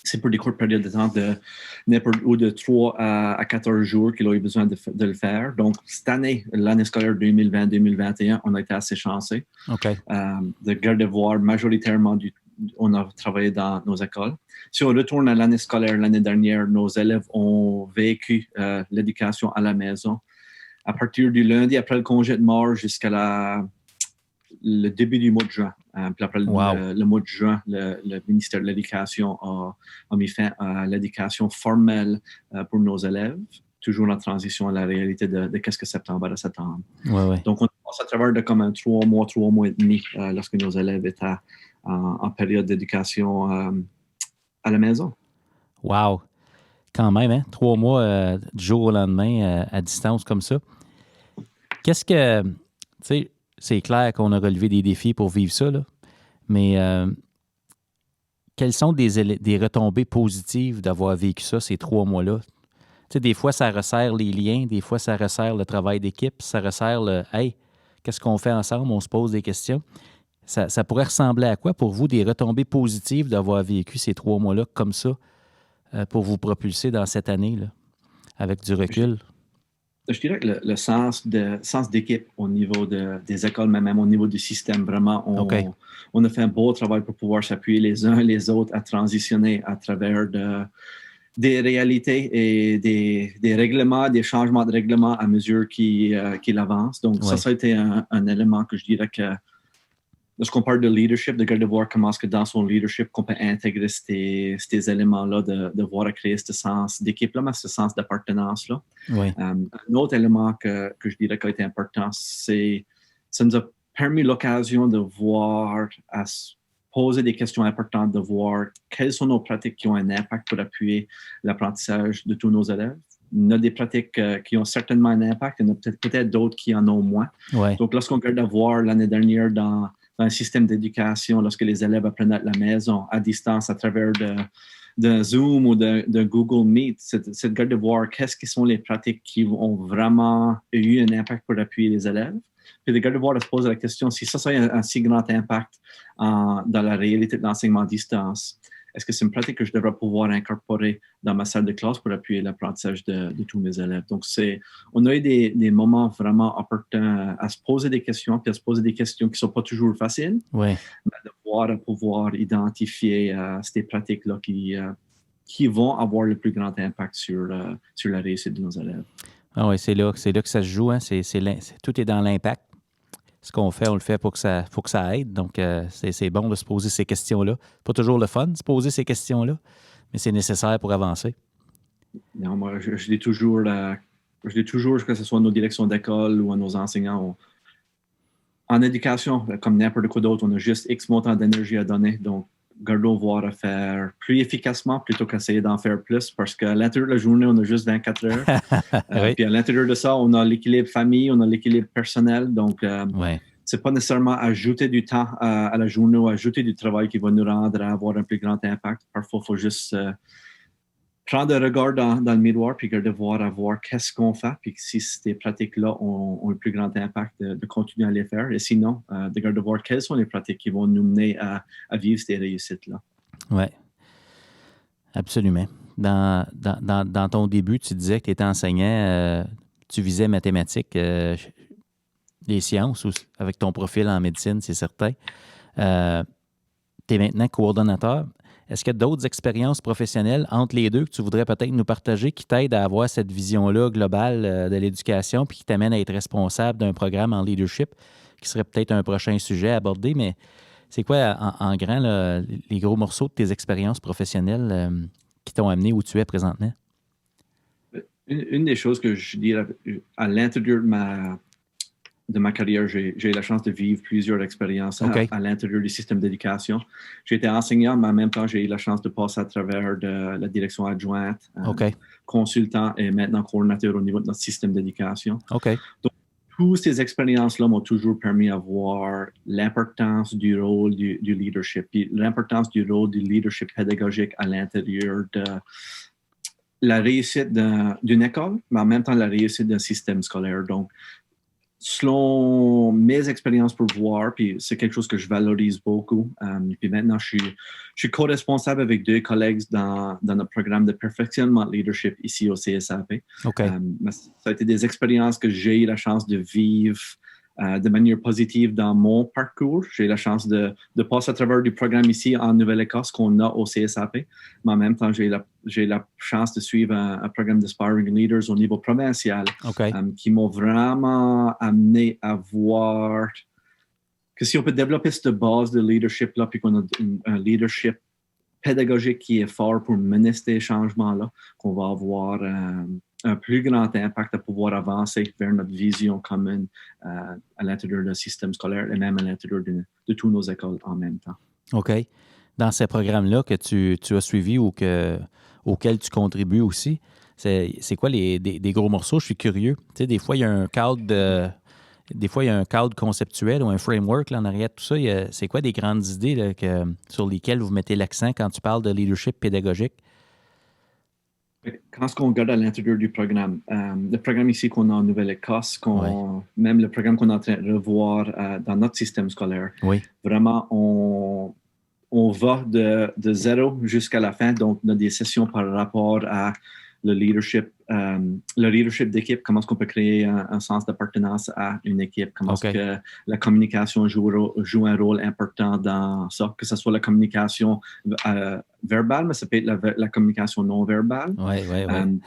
C'est pour des courtes périodes de temps de 3 à 14 jours qu'ils ont eu besoin de le faire. Donc, cette année, l'année scolaire 2020-2021, on a été assez chanceux. Okay. De voir majoritairement, on a travaillé dans nos écoles. Si on retourne à l'année scolaire, l'année dernière, nos élèves ont vécu l'éducation à la maison. À partir du lundi, après le congé de mort, jusqu'à le début du mois de juin. Puis après le mois de juin, le ministère de l'Éducation a mis fin à l'éducation formelle pour nos élèves, toujours en transition à la réalité de qu'est-ce que septembre à septembre. Ouais. Donc, on passe à travers de comme 3 mois et demi lorsque nos élèves étaient en période d'éducation à la maison. Wow! Quand même, hein? 3 mois du jour au lendemain à distance comme ça. Qu'est-ce que... Tu sais, c'est clair qu'on a relevé des défis pour vivre ça, là. Mais quelles sont des retombées positives d'avoir vécu ça ces 3 mois-là? Tu sais, des fois, ça resserre les liens, des fois, ça resserre le travail d'équipe, ça resserre le « Hey, qu'est-ce qu'on fait ensemble? » On se pose des questions. Ça pourrait ressembler à quoi pour vous, des retombées positives d'avoir vécu ces 3 mois-là comme ça pour vous propulser dans cette année, là, avec du recul? Je dirais que le sens d'équipe au niveau des écoles, mais même au niveau du système, vraiment, on a fait un beau travail pour pouvoir s'appuyer les uns et les autres à transitionner à travers des réalités et des règlements, des changements de règlements à mesure qu'il avance. Donc, ça a été un élément que je dirais que lorsqu'on parle de leadership, de voir comment est-ce que dans son leadership, qu'on peut intégrer ces éléments-là, de voir à créer ce sens d'équipe-là, mais ce sens d'appartenance-là. Oui. Un autre élément que je dirais qui a été important, c'est ça nous a permis l'occasion de voir, à se poser des questions importantes, de voir quelles sont nos pratiques qui ont un impact pour appuyer l'apprentissage de tous nos élèves. Il y a des pratiques qui ont certainement un impact, il y en a peut-être d'autres qui en ont moins. Ouais. Donc, lorsqu'on regarde à voir l'année dernière dans un système d'éducation, lorsque les élèves apprennent à la maison, à distance, à travers de Zoom ou de Google Meet, c'est de voir qu'est-ce qui sont les pratiques qui ont vraiment eu un impact pour appuyer les élèves. Puis de voir, de se poser la question, si ça a un si grand impact dans la réalité de l'enseignement à distance, est-ce que c'est une pratique que je devrais pouvoir incorporer dans ma salle de classe pour appuyer l'apprentissage de tous mes élèves? Donc, on a eu des moments vraiment opportuns à se poser des questions, puis à se poser des questions qui ne sont pas toujours faciles, mais de pouvoir identifier ces pratiques-là qui vont avoir le plus grand impact sur la réussite de nos élèves. Ah oui, c'est là que ça se joue. Hein? Tout est dans l'impact. ce qu'on fait, on le fait pour que ça aide. Donc, c'est bon de se poser ces questions-là. Pas toujours le fun de se poser ces questions-là, mais c'est nécessaire pour avancer. Non, moi, je dis toujours, que ce soit nos directions d'école ou à nos enseignants. En éducation, comme n'importe quoi d'autre, on a juste X montant d'énergie à donner. Donc, gardons voir à faire plus efficacement plutôt qu'essayer d'en faire plus parce qu'à l'intérieur de la journée, on a juste 24 heures. Oui. Puis à l'intérieur de ça, on a l'équilibre famille, on a l'équilibre personnel. Donc, c'est pas nécessairement ajouter du temps à la journée ou ajouter du travail qui va nous rendre à avoir un plus grand impact. Parfois, il faut juste prendre un regard dans le miroir puis garder voir qu'est-ce qu'on fait. Puis si ces pratiques-là ont un plus grand impact, de continuer à les faire. Et sinon, de garder voir quelles sont les pratiques qui vont nous mener à vivre ces réussites-là. Oui, absolument. Dans ton début, tu disais que tu étais enseignant, tu visais mathématiques, les sciences, avec ton profil en médecine, c'est certain. Tu es maintenant coordonnateur. Est-ce qu'il y a d'autres expériences professionnelles entre les deux que tu voudrais peut-être nous partager qui t'aident à avoir cette vision-là globale de l'éducation puis qui t'amènent à être responsable d'un programme en leadership qui serait peut-être un prochain sujet à aborder, mais c'est quoi en grand là, les gros morceaux de tes expériences professionnelles qui t'ont amené où tu es présentement? Une des choses que je dirais à l'intérieur de ma carrière, j'ai eu la chance de vivre plusieurs expériences à l'intérieur du système d'éducation. J'ai été enseignant, mais en même temps, j'ai eu la chance de passer à travers de la direction adjointe, consultant et maintenant coordonnateur au niveau de notre système d'éducation. Donc, toutes ces expériences-là m'ont toujours permis de voir l'importance du rôle du leadership, puis l'importance du rôle du leadership pédagogique à l'intérieur de la réussite d'une école, mais en même temps la réussite d'un système scolaire. Donc, selon mes expériences pour voir, puis c'est quelque chose que je valorise beaucoup. Puis maintenant, je suis co-responsable avec 2 collègues dans notre programme de perfectionnement de leadership ici au CSAP. Ça a été des expériences que j'ai eu la chance de vivre de manière positive dans mon parcours. J'ai eu la chance de passer à travers du programme ici en Nouvelle-Écosse qu'on a au CSAP, mais en même temps, j'ai la chance de suivre un programme d'Aspiring Leaders au niveau provincial qui m'ont vraiment amené à voir que si on peut développer cette base de leadership-là, puis qu'on a un leadership pédagogique qui est fort pour mener ces changements-là, qu'on va avoir un plus grand impact à pouvoir avancer vers notre vision commune à l'intérieur du système scolaire et même à l'intérieur de toutes nos écoles en même temps. OK. Dans ces programmes-là que tu as suivis ou auxquels tu contribues aussi, c'est quoi des gros morceaux? Je suis curieux. Tu sais, des fois, il y a un cadre conceptuel ou un framework là, en arrière de tout ça. C'est quoi des grandes idées là, sur lesquelles vous mettez l'accent quand tu parles de leadership pédagogique? Quand on regarde à l'intérieur du programme, le programme ici qu'on a en Nouvelle-Écosse, même le programme qu'on est en train de revoir dans notre système scolaire, vraiment, on va de zéro jusqu'à la fin. Donc, on a des sessions par rapport à le leadership d'équipe, comment est-ce qu'on peut créer un sens d'appartenance à une équipe, comment est-ce que la communication joue un rôle important dans ça, que ce soit la communication verbale, mais ça peut être la communication non verbale. Même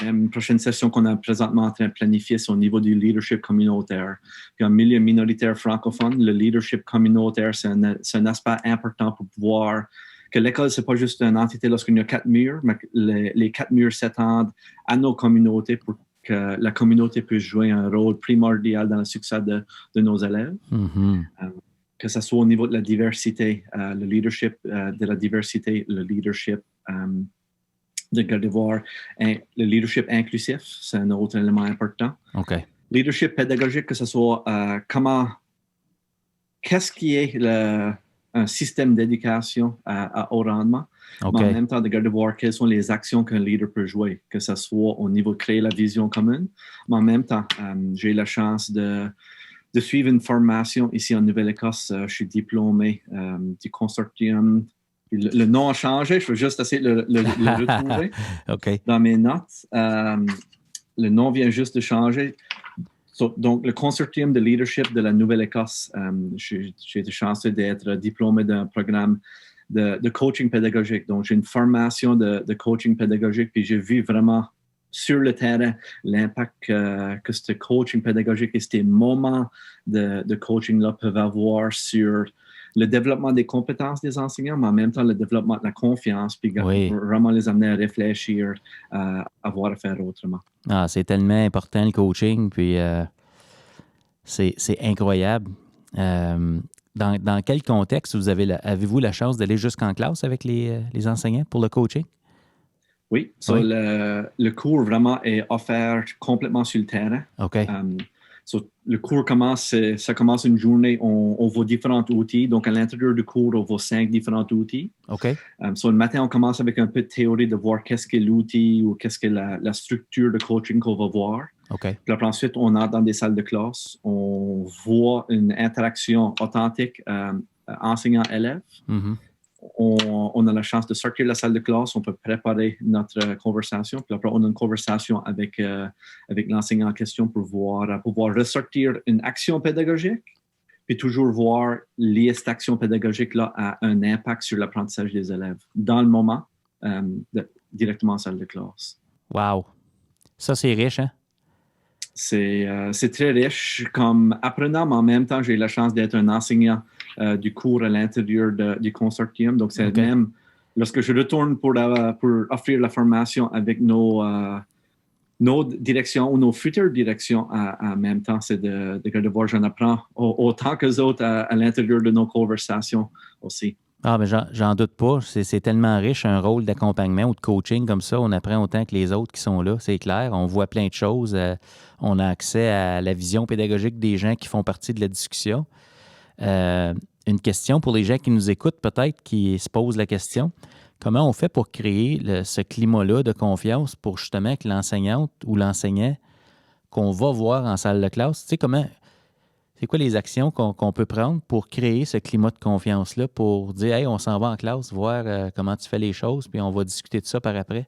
une prochaine session qu'on est présentement en train de planifier, c'est au niveau du leadership communautaire. Puis en milieu minoritaire francophone, le leadership communautaire, c'est un aspect important pour pouvoir que l'école, c'est pas juste une entité lorsqu'il y a 4 murs, mais que les 4 murs s'étendent à nos communautés pour que la communauté puisse jouer un rôle primordial dans le succès de nos élèves. Que ce soit au niveau de la diversité, le leadership de la diversité, le leadership de voir le leadership inclusif, c'est un autre élément important. Leadership pédagogique, que ce soit qu'est-ce qui est un système d'éducation à haut rendement, mais en même temps de garder voir quelles sont les actions qu'un leader peut jouer, que ce soit au niveau de créer la vision commune, mais en même temps, j'ai eu la chance de suivre une formation ici en Nouvelle-Écosse. Je suis diplômé du consortium. Le nom a changé, je veux juste essayer de le retrouver dans mes notes. Le nom vient juste de changer. Donc, le consortium de leadership de la Nouvelle-Écosse, j'ai été chanceux d'être diplômé d'un programme de coaching pédagogique. Donc, j'ai une formation de coaching pédagogique, puis j'ai vu vraiment sur le terrain, l'impact que ce coaching pédagogique et ces moments de coaching-là peuvent avoir sur le développement des compétences des enseignants, mais en même temps le développement de la confiance, puis vraiment les amener à réfléchir, à voir à faire autrement. Ah, c'est tellement important le coaching, puis c'est incroyable. Dans quel contexte avez-vous la chance d'aller jusqu'en classe avec les enseignants pour le coaching? Oui, le cours vraiment est offert complètement sur le terrain. OK. Le cours commence une journée, on voit différents outils. Donc, à l'intérieur du cours, on voit 5 différents outils. OK. Le matin, on commence avec un peu de théorie de voir qu'est-ce qu'est l'outil ou qu'est-ce qu'est la structure de coaching qu'on va voir. OK. Puis après, ensuite, on entre dans des salles de classe. On voit une interaction authentique enseignant-élève. Mm-hmm. On a la chance de sortir de la salle de classe, on peut préparer notre conversation, puis après on a une conversation avec l'enseignant en question pour pouvoir ressortir une action pédagogique, puis toujours voir cette action pédagogique-là a un impact sur l'apprentissage des élèves dans le moment, directement en salle de classe. Wow! Ça, c'est riche, hein? C'est très riche comme apprenant, mais en même temps, j'ai eu la chance d'être un enseignant du cours à l'intérieur du consortium. Donc, c'est même lorsque je retourne pour offrir la formation avec nos directions ou nos futures directions en même temps, c'est de voir, j'en apprends autant que les autres à l'intérieur de nos conversations aussi. Ah, mais j'en doute pas. C'est tellement riche, un rôle d'accompagnement ou de coaching comme ça. On apprend autant que les autres qui sont là, c'est clair. On voit plein de choses. On a accès à la vision pédagogique des gens qui font partie de la discussion. Une question pour les gens qui nous écoutent, peut-être, qui se posent la question. Comment on fait pour créer ce climat-là de confiance pour justement que l'enseignante ou l'enseignant qu'on va voir en salle de classe, tu sais, c'est quoi les actions qu'on peut prendre pour créer ce climat de confiance-là, pour dire « Hey, on s'en va en classe, voir comment tu fais les choses, puis on va discuter de ça par après. »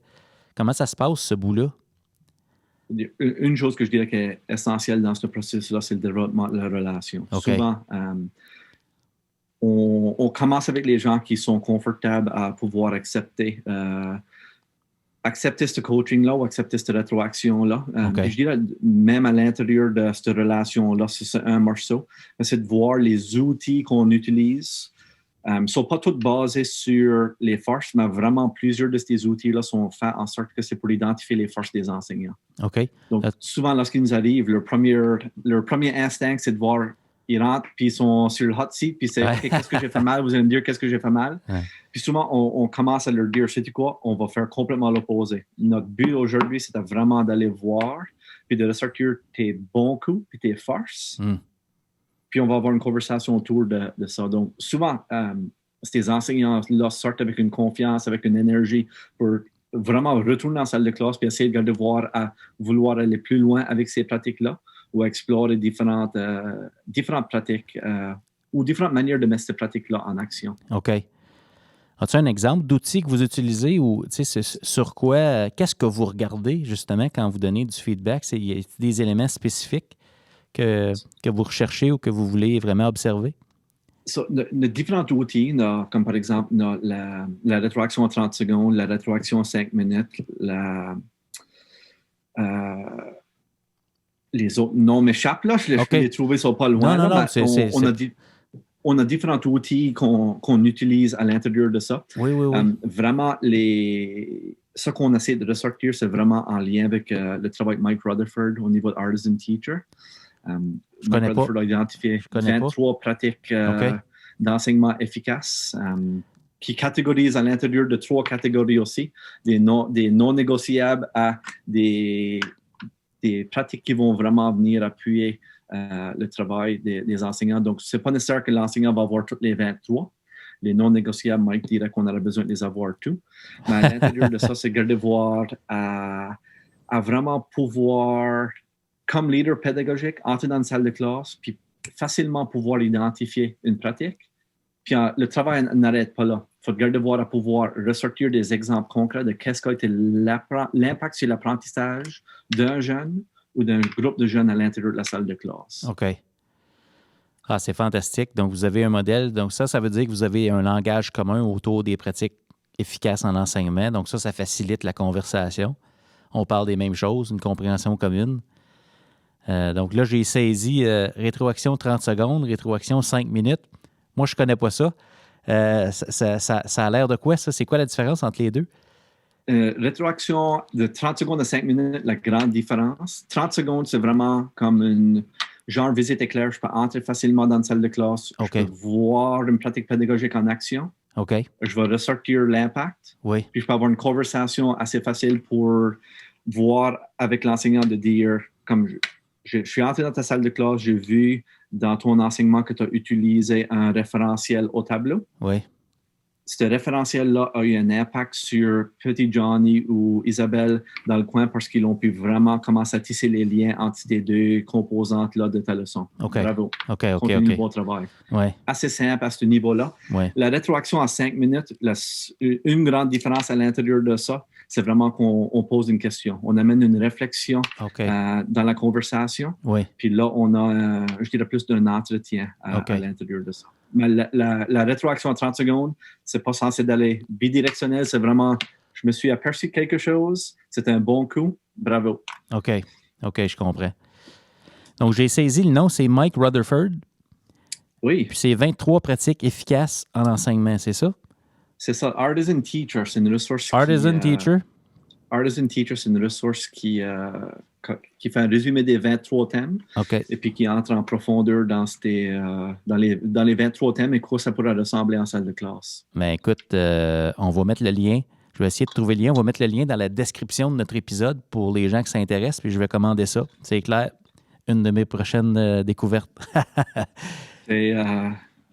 Comment ça se passe, ce bout-là? Une chose que je dirais qui est essentielle dans ce processus-là, c'est le développement de la relation. Okay. Souvent, on commence avec les gens qui sont confortables à pouvoir accepter ce coaching-là ou accepter cette rétroaction-là. Je dirais, même à l'intérieur de cette relation-là, c'est un morceau, c'est de voir les outils qu'on utilise. Ne sont pas tous basés sur les forces, mais vraiment plusieurs de ces outils-là sont faits en sorte que c'est pour identifier les forces des enseignants. OK. Donc, souvent, lorsqu'ils nous arrivent, leur premier instinct, c'est de voir, ils rentrent, puis ils sont sur le hot seat, puis c'est okay, qu'est-ce que j'ai fait mal? Vous allez me dire qu'est-ce que j'ai fait mal? Ouais. Puis souvent, on commence à leur dire, sais-tu quoi? On va faire complètement l'opposé. Notre but aujourd'hui, c'est vraiment d'aller voir, puis de ressortir tes bons coups, puis tes forces. Puis on va avoir une conversation autour de ça. Donc, souvent, ces enseignants-là sortent avec une confiance, avec une énergie pour vraiment retourner dans la salle de classe puis essayer de voir à vouloir aller plus loin avec ces pratiques-là ou explorer différentes pratiques ou différentes manières de mettre ces pratiques-là en action. OK. As-tu un exemple d'outils que vous utilisez ou sur quoi, qu'est-ce que vous regardez justement quand vous donnez du feedback? Y a des éléments spécifiques que vous recherchez ou que vous voulez vraiment observer? Les différents outils, comme par exemple la rétroaction en 30 secondes, la rétroaction en 5 minutes, les autres noms m'échappent, là. Je les trouvés, ils sont pas loin. On a différents outils qu'on utilise à l'intérieur de ça. Oui. Vraiment, ce qu'on essaie de ressortir, c'est vraiment en lien avec le travail de Mike Rutherford au niveau de Artisan Teacher. Mike Rutherford a identifié 23 pratiques d'enseignement efficaces qui catégorisent à l'intérieur de 3 catégories aussi, des non négociables à des pratiques qui vont vraiment venir appuyer le travail des enseignants. Donc, ce n'est pas nécessaire que l'enseignant va avoir toutes les 23. Les non négociables, Mike dirait qu'on aurait besoin de les avoir tous. Mais à l'intérieur de ça, c'est de voir à vraiment pouvoir, comme leader pédagogique, entrer dans une salle de classe, puis facilement pouvoir identifier une pratique. Puis le travail n'arrête pas là. Il faut garder voir à pouvoir ressortir des exemples concrets de qu'est-ce qu'a été l'impact sur l'apprentissage d'un jeune ou d'un groupe de jeunes à l'intérieur de la salle de classe. OK. Ah, c'est fantastique. Donc, vous avez un modèle. Donc, ça veut dire que vous avez un langage commun autour des pratiques efficaces en enseignement. Donc, ça facilite la conversation. on parle des mêmes choses, une compréhension commune. Donc là, j'ai saisi rétroaction 30 secondes, rétroaction 5 minutes. Moi, je ne connais pas ça. Ça a l'air de quoi, ça? C'est quoi la différence entre les deux? Rétroaction de 30 secondes à 5 minutes, la grande différence. 30 secondes, c'est vraiment comme une genre visite éclair. Je peux entrer facilement dans une salle de classe. Okay. Je peux voir une pratique pédagogique en action. Okay. Je vais ressortir l'impact. Oui. Puis je peux avoir une conversation assez facile pour voir avec l'enseignant de dire, comme je suis entré dans ta salle de classe, j'ai vu dans ton enseignement que tu as utilisé un référentiel au tableau. Oui. Ce référentiel-là a eu un impact sur petit Johnny ou Isabelle dans le coin parce qu'ils ont pu vraiment commencer à tisser les liens entre ces deux composantes-là de ta leçon. Okay. Bravo. Continue le bon travail. Ouais. Assez simple à ce niveau-là. Ouais. La rétroaction en 5 minutes, une grande différence à l'intérieur de ça, c'est vraiment qu'on pose une question. On amène une réflexion dans la conversation. Oui. Puis là, on a, je dirais, plus d'un entretien à l'intérieur de ça. Mais la rétroaction en 30 secondes, c'est pas censé d'aller bidirectionnel. C'est vraiment, je me suis aperçu de quelque chose. C'était un bon coup. Bravo. OK, je comprends. Donc, j'ai saisi le nom. C'est Mike Rutherford. Oui. Puis c'est 23 pratiques efficaces en enseignement, c'est ça? C'est ça. Artisan Teacher, c'est une ressource Artisan Teacher, c'est une ressource qui fait un résumé des 23 thèmes et puis qui entre en profondeur dans les 23 thèmes et quoi ça pourrait ressembler en salle de classe. Ben écoute, on va mettre le lien. Je vais essayer de trouver le lien. On va mettre le lien dans la description de notre épisode pour les gens qui s'intéressent, puis je vais commander ça. C'est clair, une de mes prochaines découvertes.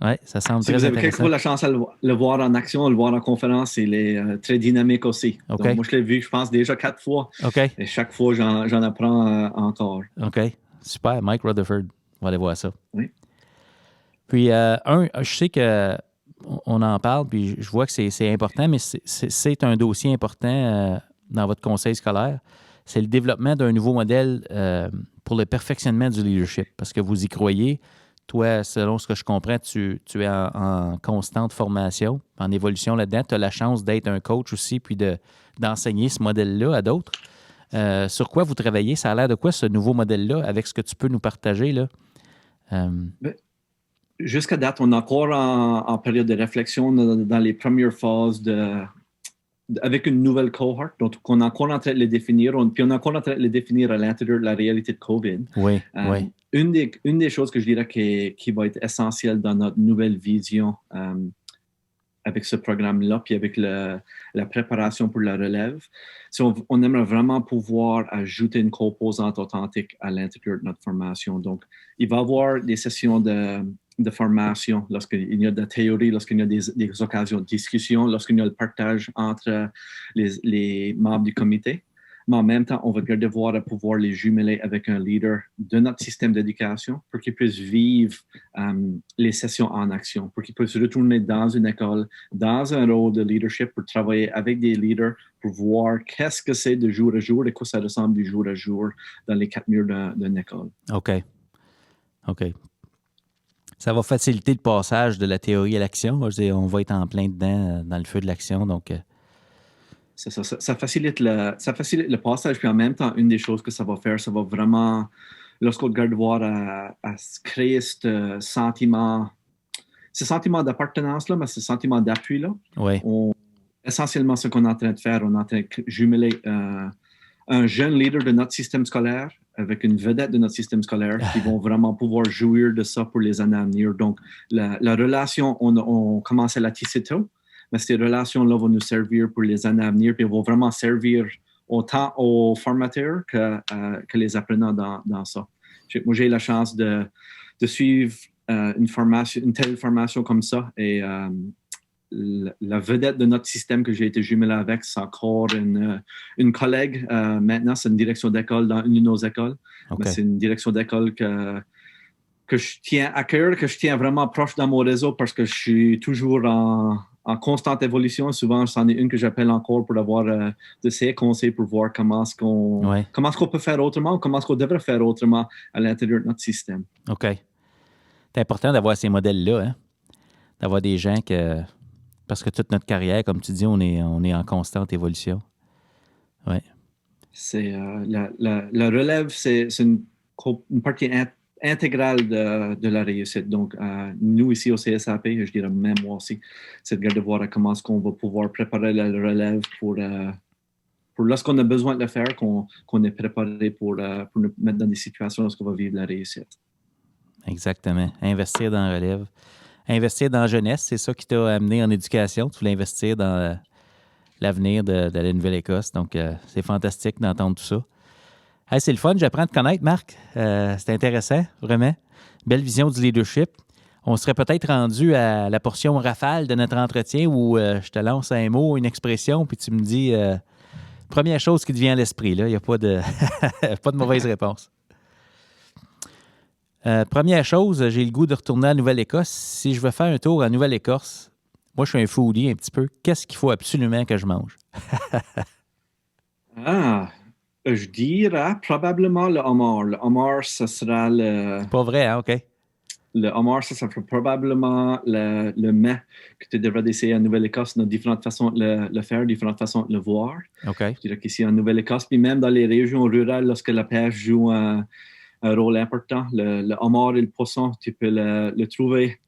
Oui, ça semble très intéressant. Si vous avez quelquefois la chance de le voir en action, le voir en conférence, il est très dynamique aussi. Donc, moi, je l'ai vu, je pense, déjà 4 fois. Et chaque fois, j'en apprends encore. OK. Super. Mike Rutherford. On va aller voir ça. Oui. Puis, je sais qu'on en parle, puis je vois que c'est important, mais c'est un dossier important dans votre conseil scolaire. C'est le développement d'un nouveau modèle pour le perfectionnement du leadership, parce que vous y croyez. Toi, selon ce que je comprends, tu es en constante formation, en évolution là-dedans. Tu as la chance d'être un coach aussi, puis d'enseigner ce modèle-là à d'autres. Sur quoi vous travaillez? Ça a l'air de quoi, ce nouveau modèle-là, avec ce que tu peux nous partager, là? Jusqu'à date, on est encore en période de réflexion dans les premières phases avec une nouvelle cohorte. Donc, on est encore en train de les définir. Puis on est encore en train de les définir à l'intérieur de la réalité de COVID. Oui. Une des choses que je dirais qui va être essentielle dans notre nouvelle vision avec ce programme-là, puis avec la préparation pour la relève, c'est on aimerait vraiment pouvoir ajouter une composante authentique à l'intérieur de notre formation. Donc, il va y avoir des sessions de formation lorsqu'il y a de la théorie, lorsqu'il y a des occasions de discussion, lorsqu'il y a le partage entre les membres du comité. Mais en même temps, on va devoir pouvoir les jumeler avec un leader de notre système d'éducation pour qu'ils puissent vivre les sessions en action, pour qu'ils puissent retourner dans une école, dans un rôle de leadership pour travailler avec des leaders, pour voir qu'est-ce que c'est de jour à jour et quoi ça ressemble du jour à jour dans les 4 murs d'une école. OK. Ça va faciliter le passage de la théorie à l'action. On va être en plein dedans, dans le feu de l'action, donc... C'est ça, ça facilite le passage, puis en même temps, une des choses que ça va faire, ça va vraiment, lorsqu'on regarde voir à créer ce sentiment d'appartenance-là, mais ce sentiment d'appui-là. Oui. Essentiellement, ce qu'on est en train de faire, on est en train de jumeler un jeune leader de notre système scolaire avec une vedette de notre système scolaire qui vont vraiment pouvoir jouir de ça pour les années à venir. Donc, la relation, on commence à la tisser tôt. Mais ces relations-là vont nous servir pour les années à venir, puis vont vraiment servir autant aux formateurs que les apprenants dans ça. Moi, j'ai eu la chance de suivre une telle formation comme ça, et la vedette de notre système que j'ai été jumelé avec, c'est encore une collègue. Maintenant, c'est une direction d'école dans une de nos écoles. Mais c'est une direction d'école que je tiens à cœur, que je tiens vraiment proche dans mon réseau parce que je suis toujours en constante évolution. Souvent, c'en est une que j'appelle encore pour avoir de ses conseils pour voir comment est-ce qu'on peut faire autrement, comment est-ce qu'on devrait faire autrement à l'intérieur de notre système. OK. C'est important d'avoir ces modèles-là, hein? D'avoir des gens parce que toute notre carrière, comme tu dis, on est en constante évolution. Oui. C'est la relève, c'est une partie intégrale de la réussite. Donc, nous, ici au CSAP, je dirais même moi aussi, c'est de regarder voir comment est-ce qu'on va pouvoir préparer la relève pour lorsqu'on a besoin de le faire, qu'on est préparé pour nous mettre dans des situations où on va vivre la réussite. Exactement. Investir dans la relève. Investir dans la jeunesse, c'est ça qui t'a amené en éducation. Tu voulais investir dans l'avenir de la Nouvelle-Écosse. Donc, c'est fantastique d'entendre tout ça. Hey, c'est le fun, j'apprends à te connaître, Marc. C'est intéressant, vraiment. Belle vision du leadership. On serait peut-être rendu à la portion rafale de notre entretien où je te lance un mot, une expression, puis tu me dis première chose qui te vient à l'esprit. Là, il n'y a pas de, pas de mauvaise réponse. Première chose, j'ai le goût de retourner à Nouvelle-Écosse. Si je veux faire un tour à Nouvelle-Écosse, moi, je suis un foodie un petit peu. Qu'est-ce qu'il faut absolument que je mange? Je dirais probablement le homard. Le homard, ce sera le... C'est pas vrai, hein? OK. Le homard, ça sera probablement le mets que tu devrais essayer en Nouvelle-Écosse. Il y a différentes façons de le faire, différentes façons de le voir. OK. Je dirais qu'ici en Nouvelle-Écosse, puis même dans les régions rurales, lorsque la pêche joue un rôle important, le homard et le poisson, tu peux le trouver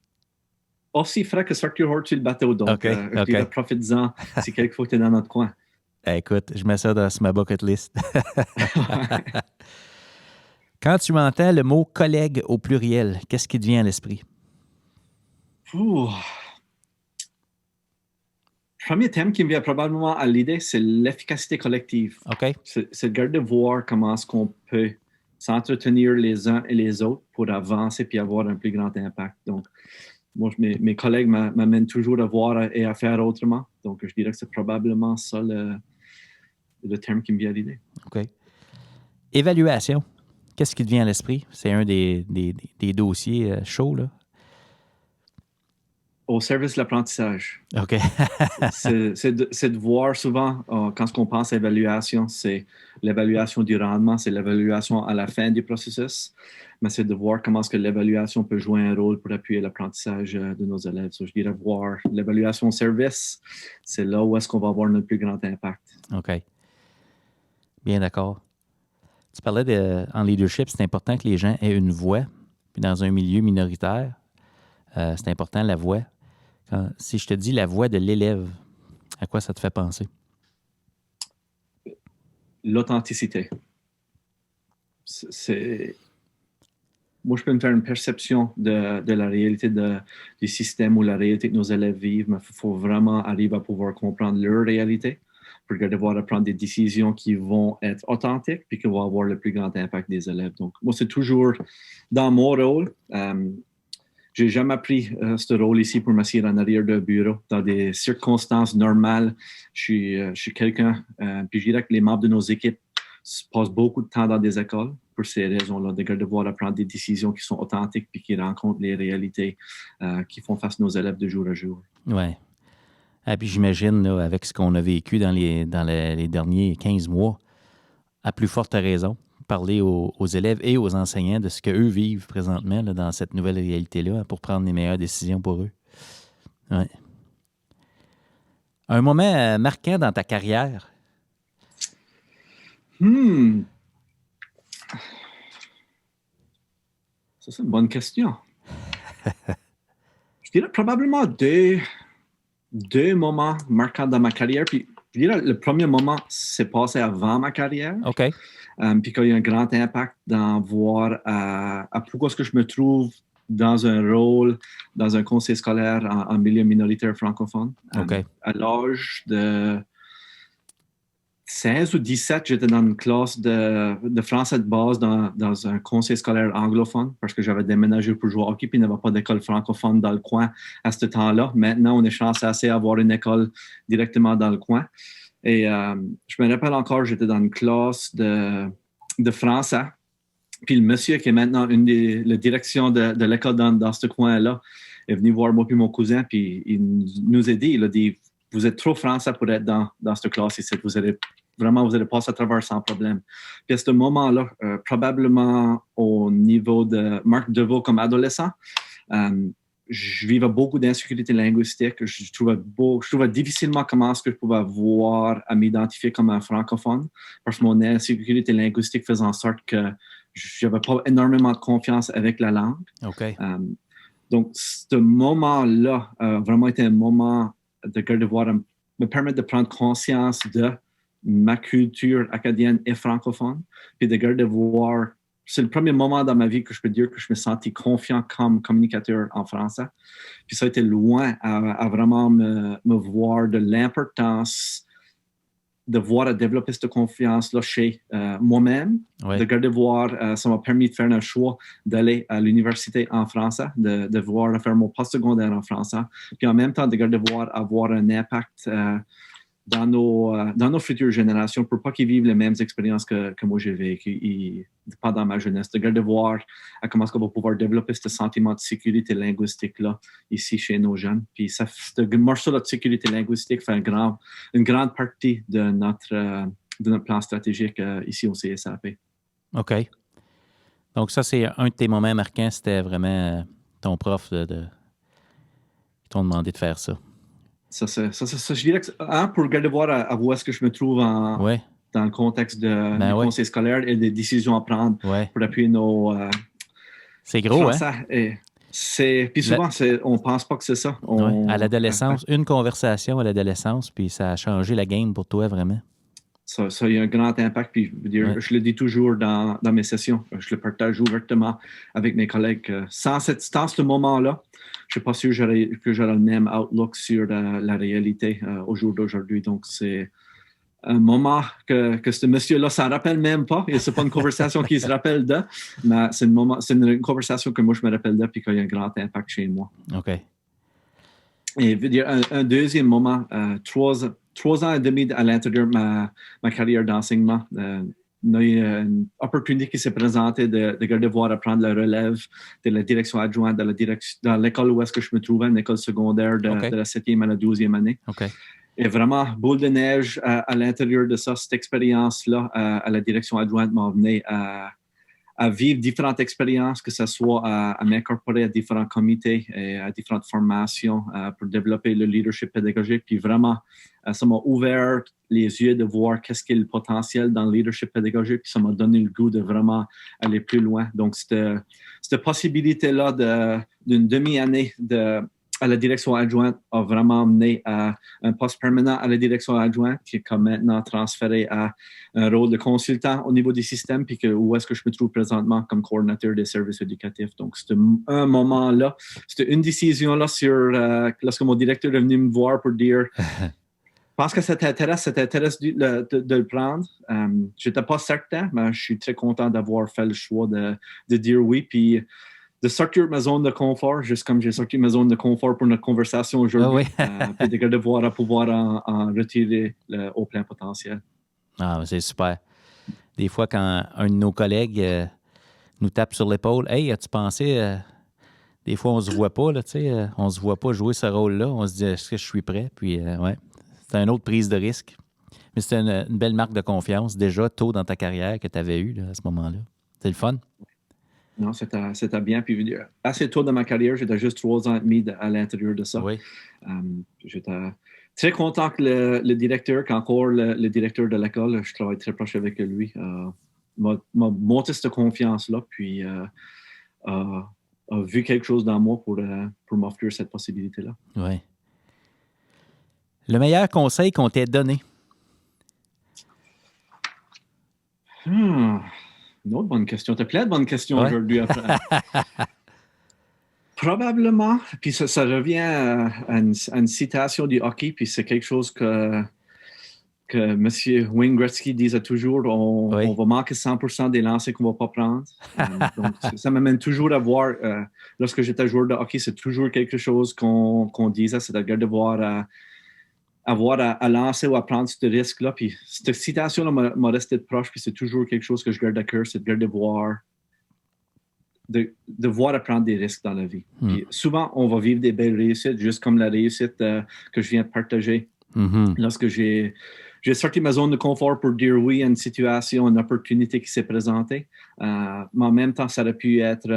aussi frais que sortir hors sur le bateau. Donc, je dirais profite-en si quelquefois tu es dans notre coin. Écoute, je mets ça sur ma bucket list. Quand tu entends le mot « collègue » au pluriel, qu'est-ce qui te vient à l'esprit? Premier thème qui me vient probablement à l'idée, c'est l'efficacité collective. OK. C'est de garder voir comment est-ce qu'on peut s'entretenir les uns et les autres pour avancer puis avoir un plus grand impact. Donc, moi, mes collègues m'amènent toujours à voir et à faire autrement. Donc, je dirais que c'est probablement ça le terme qui me vient à l'idée. OK. Évaluation. Qu'est-ce qui te vient à l'esprit? C'est un des dossiers chauds, là. Au service de l'apprentissage. OK. c'est de voir souvent, quand on pense à évaluation, c'est l'évaluation du rendement, c'est l'évaluation à la fin du processus, mais c'est de voir comment est-ce que l'évaluation peut jouer un rôle pour appuyer l'apprentissage de nos élèves. So, je dirais voir l'évaluation au service, c'est là où est-ce qu'on va avoir notre plus grand impact. OK. Bien d'accord. Tu parlais en leadership, c'est important que les gens aient une voix. Puis dans un milieu minoritaire, c'est important la voix. Si je te dis la voix de l'élève, à quoi ça te fait penser? L'authenticité. Moi, je peux me faire une perception de la réalité du système ou la réalité que nos élèves vivent, mais il faut vraiment arriver à pouvoir comprendre leur réalité pour devoir prendre des décisions qui vont être authentiques puis qui vont avoir le plus grand impact des élèves. Donc, moi, c'est toujours dans mon rôle. J'ai jamais pris ce rôle ici pour m'asseoir en arrière d'un bureau. Dans des circonstances normales, je suis quelqu'un, puis je dirais que les membres de nos équipes passent beaucoup de temps dans des écoles pour ces raisons-là, de devoir prendre des décisions qui sont authentiques puis qui rencontrent les réalités qui font face à nos élèves de jour à jour. Oui. Ah, puis j'imagine, là, avec ce qu'on a vécu dans les derniers 15 mois, à plus forte raison, parler aux élèves et aux enseignants de ce qu'eux vivent présentement là, dans cette nouvelle réalité-là pour prendre les meilleures décisions pour eux. Ouais. Un moment marquant dans ta carrière? Ça, c'est une bonne question. Je dirais probablement deux moments marquants dans ma carrière. Puis, je dirais le premier moment s'est passé avant ma carrière. OK. Puis qu'il y a un grand impact dans voir à pourquoi est-ce que je me trouve dans un rôle, dans un conseil scolaire en milieu minoritaire francophone. OK. À l'âge de 16 ou 17, j'étais dans une classe de français de base dans un conseil scolaire anglophone parce que j'avais déménagé pour jouer au hockey puis il n'y avait pas d'école francophone dans le coin à ce temps-là. Maintenant, on est chanceux à avoir une école directement dans le coin. Et je me rappelle encore, j'étais dans une classe de français. Puis le monsieur qui est maintenant la direction de l'école dans ce coin-là est venu voir moi puis mon cousin. Puis il nous a dit, vous êtes trop français pour être dans cette classe ici. Vous allez passer à travers sans problème. Puis à ce moment-là, probablement au niveau de Marc Deveau comme adolescent, je vivais beaucoup d'insécurité linguistique. Je trouvais difficilement comment est-ce que je pouvais avoir à m'identifier comme un francophone parce que mon insécurité linguistique faisait en sorte que je n'avais pas énormément de confiance avec la langue. OK. Donc, ce moment-là a vraiment été un moment de voir, me permettre de prendre conscience de ma culture acadienne et francophone, puis de voir. C'est le premier moment dans ma vie que je peux dire que je me sentais confiant comme communicateur en français. Puis ça a été loin à vraiment me voir de l'importance de voir à développer cette confiance-là chez moi-même. Ouais. De voir, ça m'a permis de faire un choix d'aller à l'université en français, de voir faire mon postsecondaire en français. Puis en même temps, de voir avoir un impact dans nos futures générations pour pas qu'ils vivent les mêmes expériences que moi j'ai vécues pendant ma jeunesse. De voir comment est-ce qu'on va pouvoir développer ce sentiment de sécurité linguistique-là ici chez nos jeunes. Puis ce morceau de sécurité linguistique fait une grande partie de notre plan stratégique ici au CSAP. OK. Donc ça, c'est un de tes moments marquants, c'était vraiment ton prof qui t'ont demandé de faire ça. Ça, je dirais que pour voir à où est-ce que je me trouve dans le contexte du conseil scolaire et des décisions à prendre pour appuyer nos c'est gros, français. Hein? Puis souvent, on ne pense pas que c'est ça. À l'adolescence, une conversation à l'adolescence, puis ça a changé la game pour toi, vraiment. Ça a eu un grand impact. Puis je le dis toujours dans mes sessions. Je le partage ouvertement avec mes collègues. Sans ce moment-là, je ne suis pas sûr que j'aurais le même outlook sur la réalité au jour d'aujourd'hui. Donc, c'est un moment que ce monsieur-là ne s'en rappelle même pas. Et ce n'est pas une conversation qu'il se rappelle de, mais c'est une conversation que moi, je me rappelle de et qui a eu un grand impact chez moi. OK. Et un deuxième moment, 3 ans et demi à l'intérieur de ma carrière d'enseignement, il y a eu une opportunité qui s'est présentée de voir à prendre la relève de la direction adjointe dans l'école où est-ce que je me trouvais, une école secondaire de la 7e à la 12e année. Okay. Et vraiment, boule de neige à l'intérieur de ça, cette expérience-là à la direction adjointe m'a amené à vivre différentes expériences, que ce soit à m'incorporer à différents comités et à différentes formations pour développer le leadership pédagogique. Puis vraiment, ça m'a ouvert les yeux de voir qu'est-ce qu'est le potentiel dans le leadership pédagogique. Puis ça m'a donné le goût de vraiment aller plus loin. Donc, cette possibilité-là d'une demi-année à la direction adjointe a vraiment mené à un poste permanent à la direction adjointe qui est comme maintenant transféré à un rôle de consultant au niveau des systèmes, puis où est-ce que je me trouve présentement comme coordinateur des services éducatifs. Donc, c'était un moment-là, c'était une décision-là lorsque mon directeur est venu me voir pour dire pense que ça t'intéresse de le prendre. Je n'étais pas certain, mais je suis très content d'avoir fait le choix de dire oui, puis de sortir de ma zone de confort, juste comme j'ai sorti de ma zone de confort pour notre conversation aujourd'hui, puis de pouvoir en retirer au plein potentiel. Ah, c'est super. Des fois, quand un de nos collègues nous tape sur l'épaule, « Hey, as-tu pensé... Des fois, on ne se voit pas, là, tu sais, on ne se voit pas jouer ce rôle-là. On se dit, est-ce que je suis prêt? Puis, c'est une autre prise de risque. Mais c'était une belle marque de confiance, déjà, tôt dans ta carrière que tu avais eue là, à ce moment-là. C'est le fun? Non, c'était bien. Puis, assez tôt dans ma carrière, j'étais juste 3 ans et demi à l'intérieur de ça. Oui. J'étais très content que le directeur, qu'encore le directeur de l'école, je travaille très proche avec lui, m'a monté cette confiance-là, puis a vu quelque chose dans moi pour m'offrir cette possibilité-là. Oui. Le meilleur conseil qu'on t'ait donné? Une autre bonne question. Tu as plein de bonnes questions aujourd'hui. Probablement. Puis ça revient à une citation du hockey, puis c'est quelque chose que M. Wayne Gretzky disait toujours, on va manquer 100% des lancers qu'on ne va pas prendre. Donc, ça m'amène toujours à voir, lorsque j'étais joueur de hockey, c'est toujours quelque chose qu'on disait, c'est-à-dire de voir avoir à lancer ou à prendre ce risque-là. Puis cette citation-là m'a resté proche, puis c'est toujours quelque chose que je garde à cœur, c'est de voir à prendre des risques dans la vie. Puis souvent, on va vivre des belles réussites, juste comme la réussite que je viens de partager. Lorsque j'ai j'ai sorti ma zone de confort pour dire oui à une situation, une opportunité qui s'est présentée. Mais en même temps, ça aurait pu être,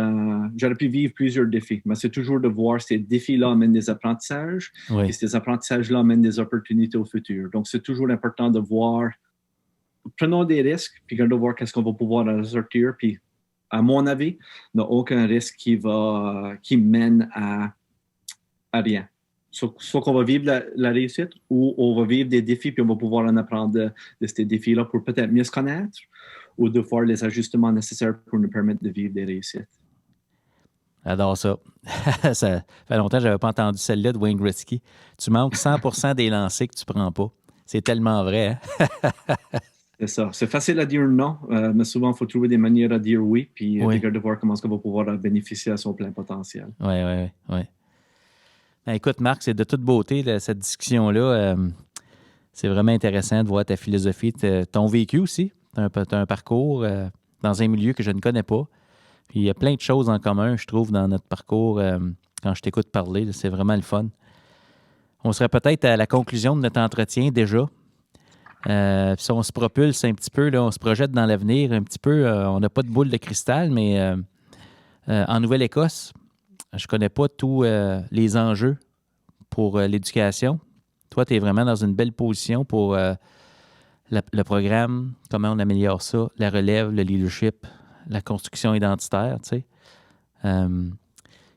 j'aurais pu vivre plusieurs défis. Mais c'est toujours de voir ces défis-là amènent des apprentissages, et ces apprentissages-là amènent des opportunités au futur. Donc, c'est toujours important de voir, prenons des risques, puis de voir qu'est-ce qu'on va pouvoir en ressortir. Puis, à mon avis, il n'y a aucun risque qui mène à rien. Soit qu'on va vivre la réussite ou on va vivre des défis puis on va pouvoir en apprendre de ces défis-là pour peut-être mieux se connaître ou de faire les ajustements nécessaires pour nous permettre de vivre des réussites. J'adore ça. Ça fait longtemps que je n'avais pas entendu celle-là de Wayne Gretzky. Tu manques 100% des lancers que tu ne prends pas. C'est tellement vrai. Hein? C'est ça. C'est facile à dire non, mais souvent, il faut trouver des manières à dire oui puis regarder voir comment est-ce qu'on va pouvoir bénéficier à son plein potentiel. Oui. Ben, écoute, Marc, c'est de toute beauté, cette discussion-là. C'est vraiment intéressant de voir ta philosophie, ton vécu aussi. Tu as un parcours dans un milieu que je ne connais pas. Puis il y a plein de choses en commun, je trouve, dans notre parcours. Quand je t'écoute parler, c'est vraiment le fun. On serait peut-être à la conclusion de notre entretien déjà. Puis on se propulse un petit peu, là, on se projette dans l'avenir un petit peu. On n'a pas de boule de cristal, mais en Nouvelle-Écosse, je ne connais pas tous les enjeux pour l'éducation. Toi, tu es vraiment dans une belle position pour le programme, comment on améliore ça, la relève, le leadership, la construction identitaire, tu sais.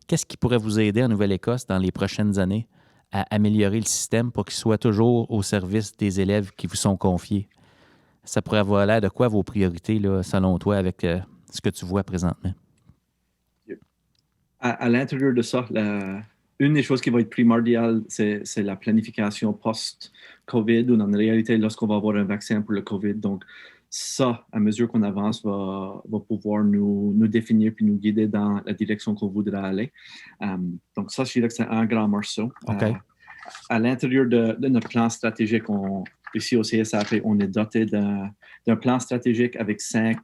Qu'est-ce qui pourrait vous aider en Nouvelle-Écosse dans les prochaines années à améliorer le système pour qu'il soit toujours au service des élèves qui vous sont confiés? Ça pourrait avoir l'air de quoi vos priorités, là, selon toi, avec ce que tu vois présentement? À l'intérieur de ça, une des choses qui va être primordiale, c'est la planification post-COVID ou dans la réalité, lorsqu'on va avoir un vaccin pour le COVID. Donc, ça, à mesure qu'on avance, va pouvoir nous définir puis nous guider dans la direction qu'on voudra aller. Donc, ça, je dirais que c'est un grand morceau. Okay. À l'intérieur de notre plan stratégique, ici au CSAP, on est doté d'un plan stratégique avec 5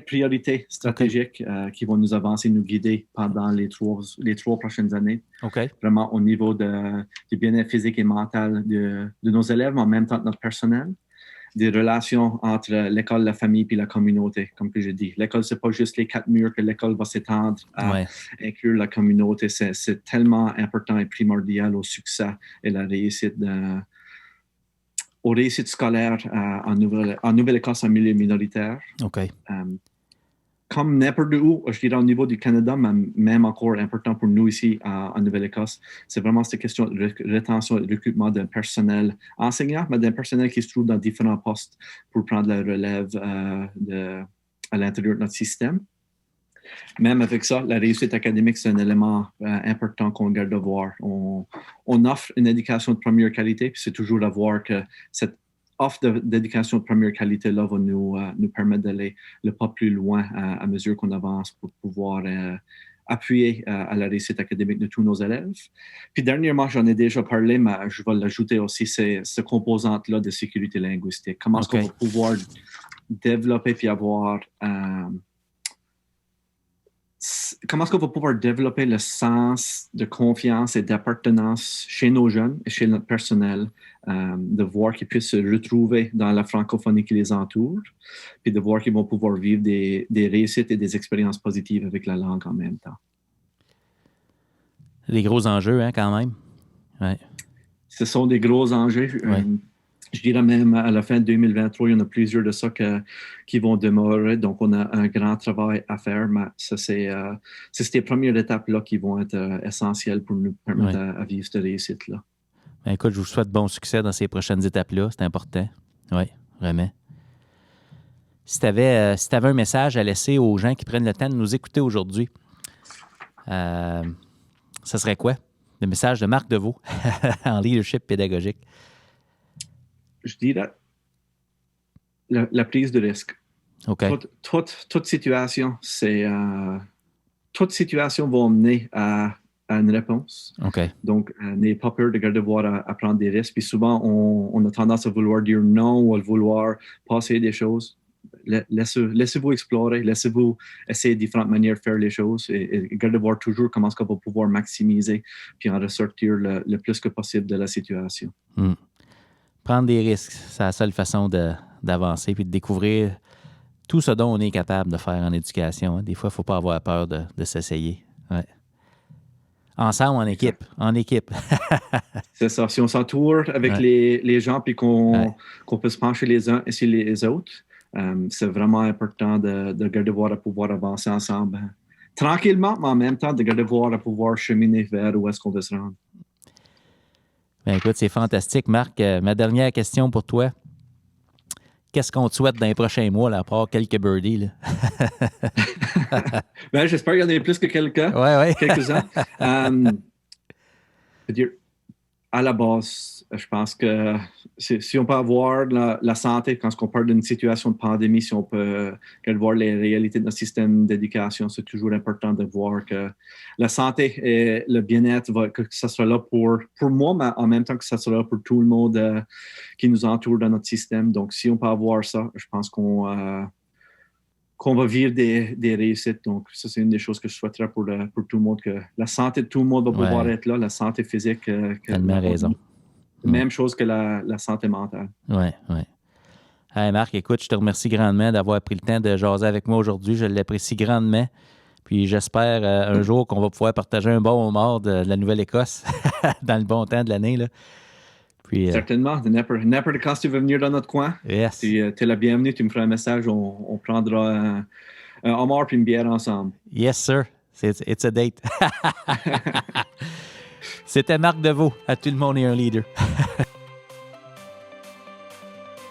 priorités stratégiques qui vont nous avancer, nous guider pendant les trois prochaines années. Okay. Vraiment au niveau du bien-être physique et mental de nos élèves, mais en même temps de notre personnel. Des relations entre l'école, la famille puis la communauté, comme que j'ai dit. L'école, c'est pas juste les 4 murs que l'école va s'étendre à inclure la communauté. C'est tellement important et primordial au succès et la réussite aux réussites scolaires en Nouvelle-Écosse en milieu minoritaire. Okay. Comme n'importe où, je dirais au niveau du Canada, mais même encore important pour nous ici en Nouvelle-Écosse, c'est vraiment cette question de rétention et de recrutement d'un personnel enseignant, mais d'un personnel qui se trouve dans différents postes pour prendre la relève à l'intérieur de notre système. Même avec ça, la réussite académique, c'est un élément important qu'on garde de voir. On offre une éducation de première qualité, puis c'est toujours à voir que cette offre d'éducation de première qualité-là va nous permettre d'aller le pas plus loin à mesure qu'on avance pour pouvoir appuyer à la réussite académique de tous nos élèves. Puis dernièrement, j'en ai déjà parlé, mais je vais l'ajouter aussi, c'est ce composante-là de sécurité linguistique. Comment est-ce qu'on va pouvoir développer puis avoir... comment est-ce qu'on va pouvoir développer le sens de confiance et d'appartenance chez nos jeunes et chez notre personnel, de voir qu'ils puissent se retrouver dans la francophonie qui les entoure, puis de voir qu'ils vont pouvoir vivre des réussites et des expériences positives avec la langue en même temps. Des gros enjeux, hein, quand même. Ouais. Ce sont des gros enjeux. Ouais. Je dirais même à la fin de 2023, il y en a plusieurs de ça qui vont demeurer. Donc, on a un grand travail à faire, mais ça, c'est ces premières étapes-là qui vont être essentielles pour nous permettre à vivre cette réussite-là. Ben, écoute, je vous souhaite bon succès dans ces prochaines étapes-là. C'est important. Oui, vraiment. Si tu avais un message à laisser aux gens qui prennent le temps de nous écouter aujourd'hui, ça serait quoi? Le message de Marc Deveau en leadership pédagogique. Je dirais la prise de risque. Okay. Toute situation, toute situation va mener à une réponse. Okay. Donc, n'ayez pas peur de devoir prendre des risques. Puis souvent, on a tendance à vouloir dire non ou à vouloir passer des choses. Laissez-vous explorer, laissez-vous essayer différentes manières de faire les choses et gardez voir toujours comment est-ce qu'on va pouvoir maximiser puis en ressortir le plus que possible de la situation. Prendre des risques, c'est la seule façon d'avancer puis de découvrir tout ce dont on est capable de faire en éducation. Des fois, il ne faut pas avoir peur de s'essayer. Ouais. Ensemble, en équipe. C'est ça. Si on s'entoure avec les gens puis qu'on peut se pencher les uns et sur les autres, c'est vraiment important de garder voir à pouvoir avancer ensemble. Tranquillement, mais en même temps, de garder voir à pouvoir cheminer vers où est-ce qu'on veut se rendre. Bien, écoute, c'est fantastique, Marc. Ma dernière question pour toi. Qu'est-ce qu'on te souhaite dans les prochains mois, là, à part quelques birdies? Là? Ben, j'espère qu'il y en ait plus que quelques-uns. À la base, je pense que si on peut avoir la santé, quand on parle d'une situation de pandémie, si on peut voir les réalités de notre système d'éducation, c'est toujours important de voir que la santé et le bien-être, que ça sera là pour moi, mais en même temps que ça sera là pour tout le monde qui nous entoure dans notre système. Donc, si on peut avoir ça, je pense qu'on va vivre des réussites. Donc, ça, c'est une des choses que je souhaiterais pour tout le monde, que la santé de tout le monde va pouvoir être là, la santé physique. Tellement raison. Même chose que la santé mentale. Oui. Hey Marc, écoute, je te remercie grandement d'avoir pris le temps de jaser avec moi aujourd'hui. Je l'apprécie grandement. Puis j'espère un jour qu'on va pouvoir partager un bon homard de la Nouvelle-Écosse dans le bon temps de l'année, là. Puis, certainement. N'importe quand tu veux venir dans notre coin, yes. tu es la bienvenue. Tu me feras un message. On prendra un homard puis une bière ensemble. Yes, sir. It's a date. C'était Marc Deveau. À tout le monde et un leader.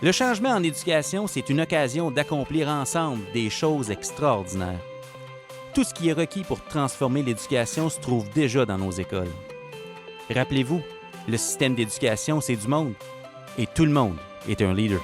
Le changement en éducation, c'est une occasion d'accomplir ensemble des choses extraordinaires. Tout ce qui est requis pour transformer l'éducation se trouve déjà dans nos écoles. Rappelez-vous, le système d'éducation, c'est du monde. Et tout le monde est un leader.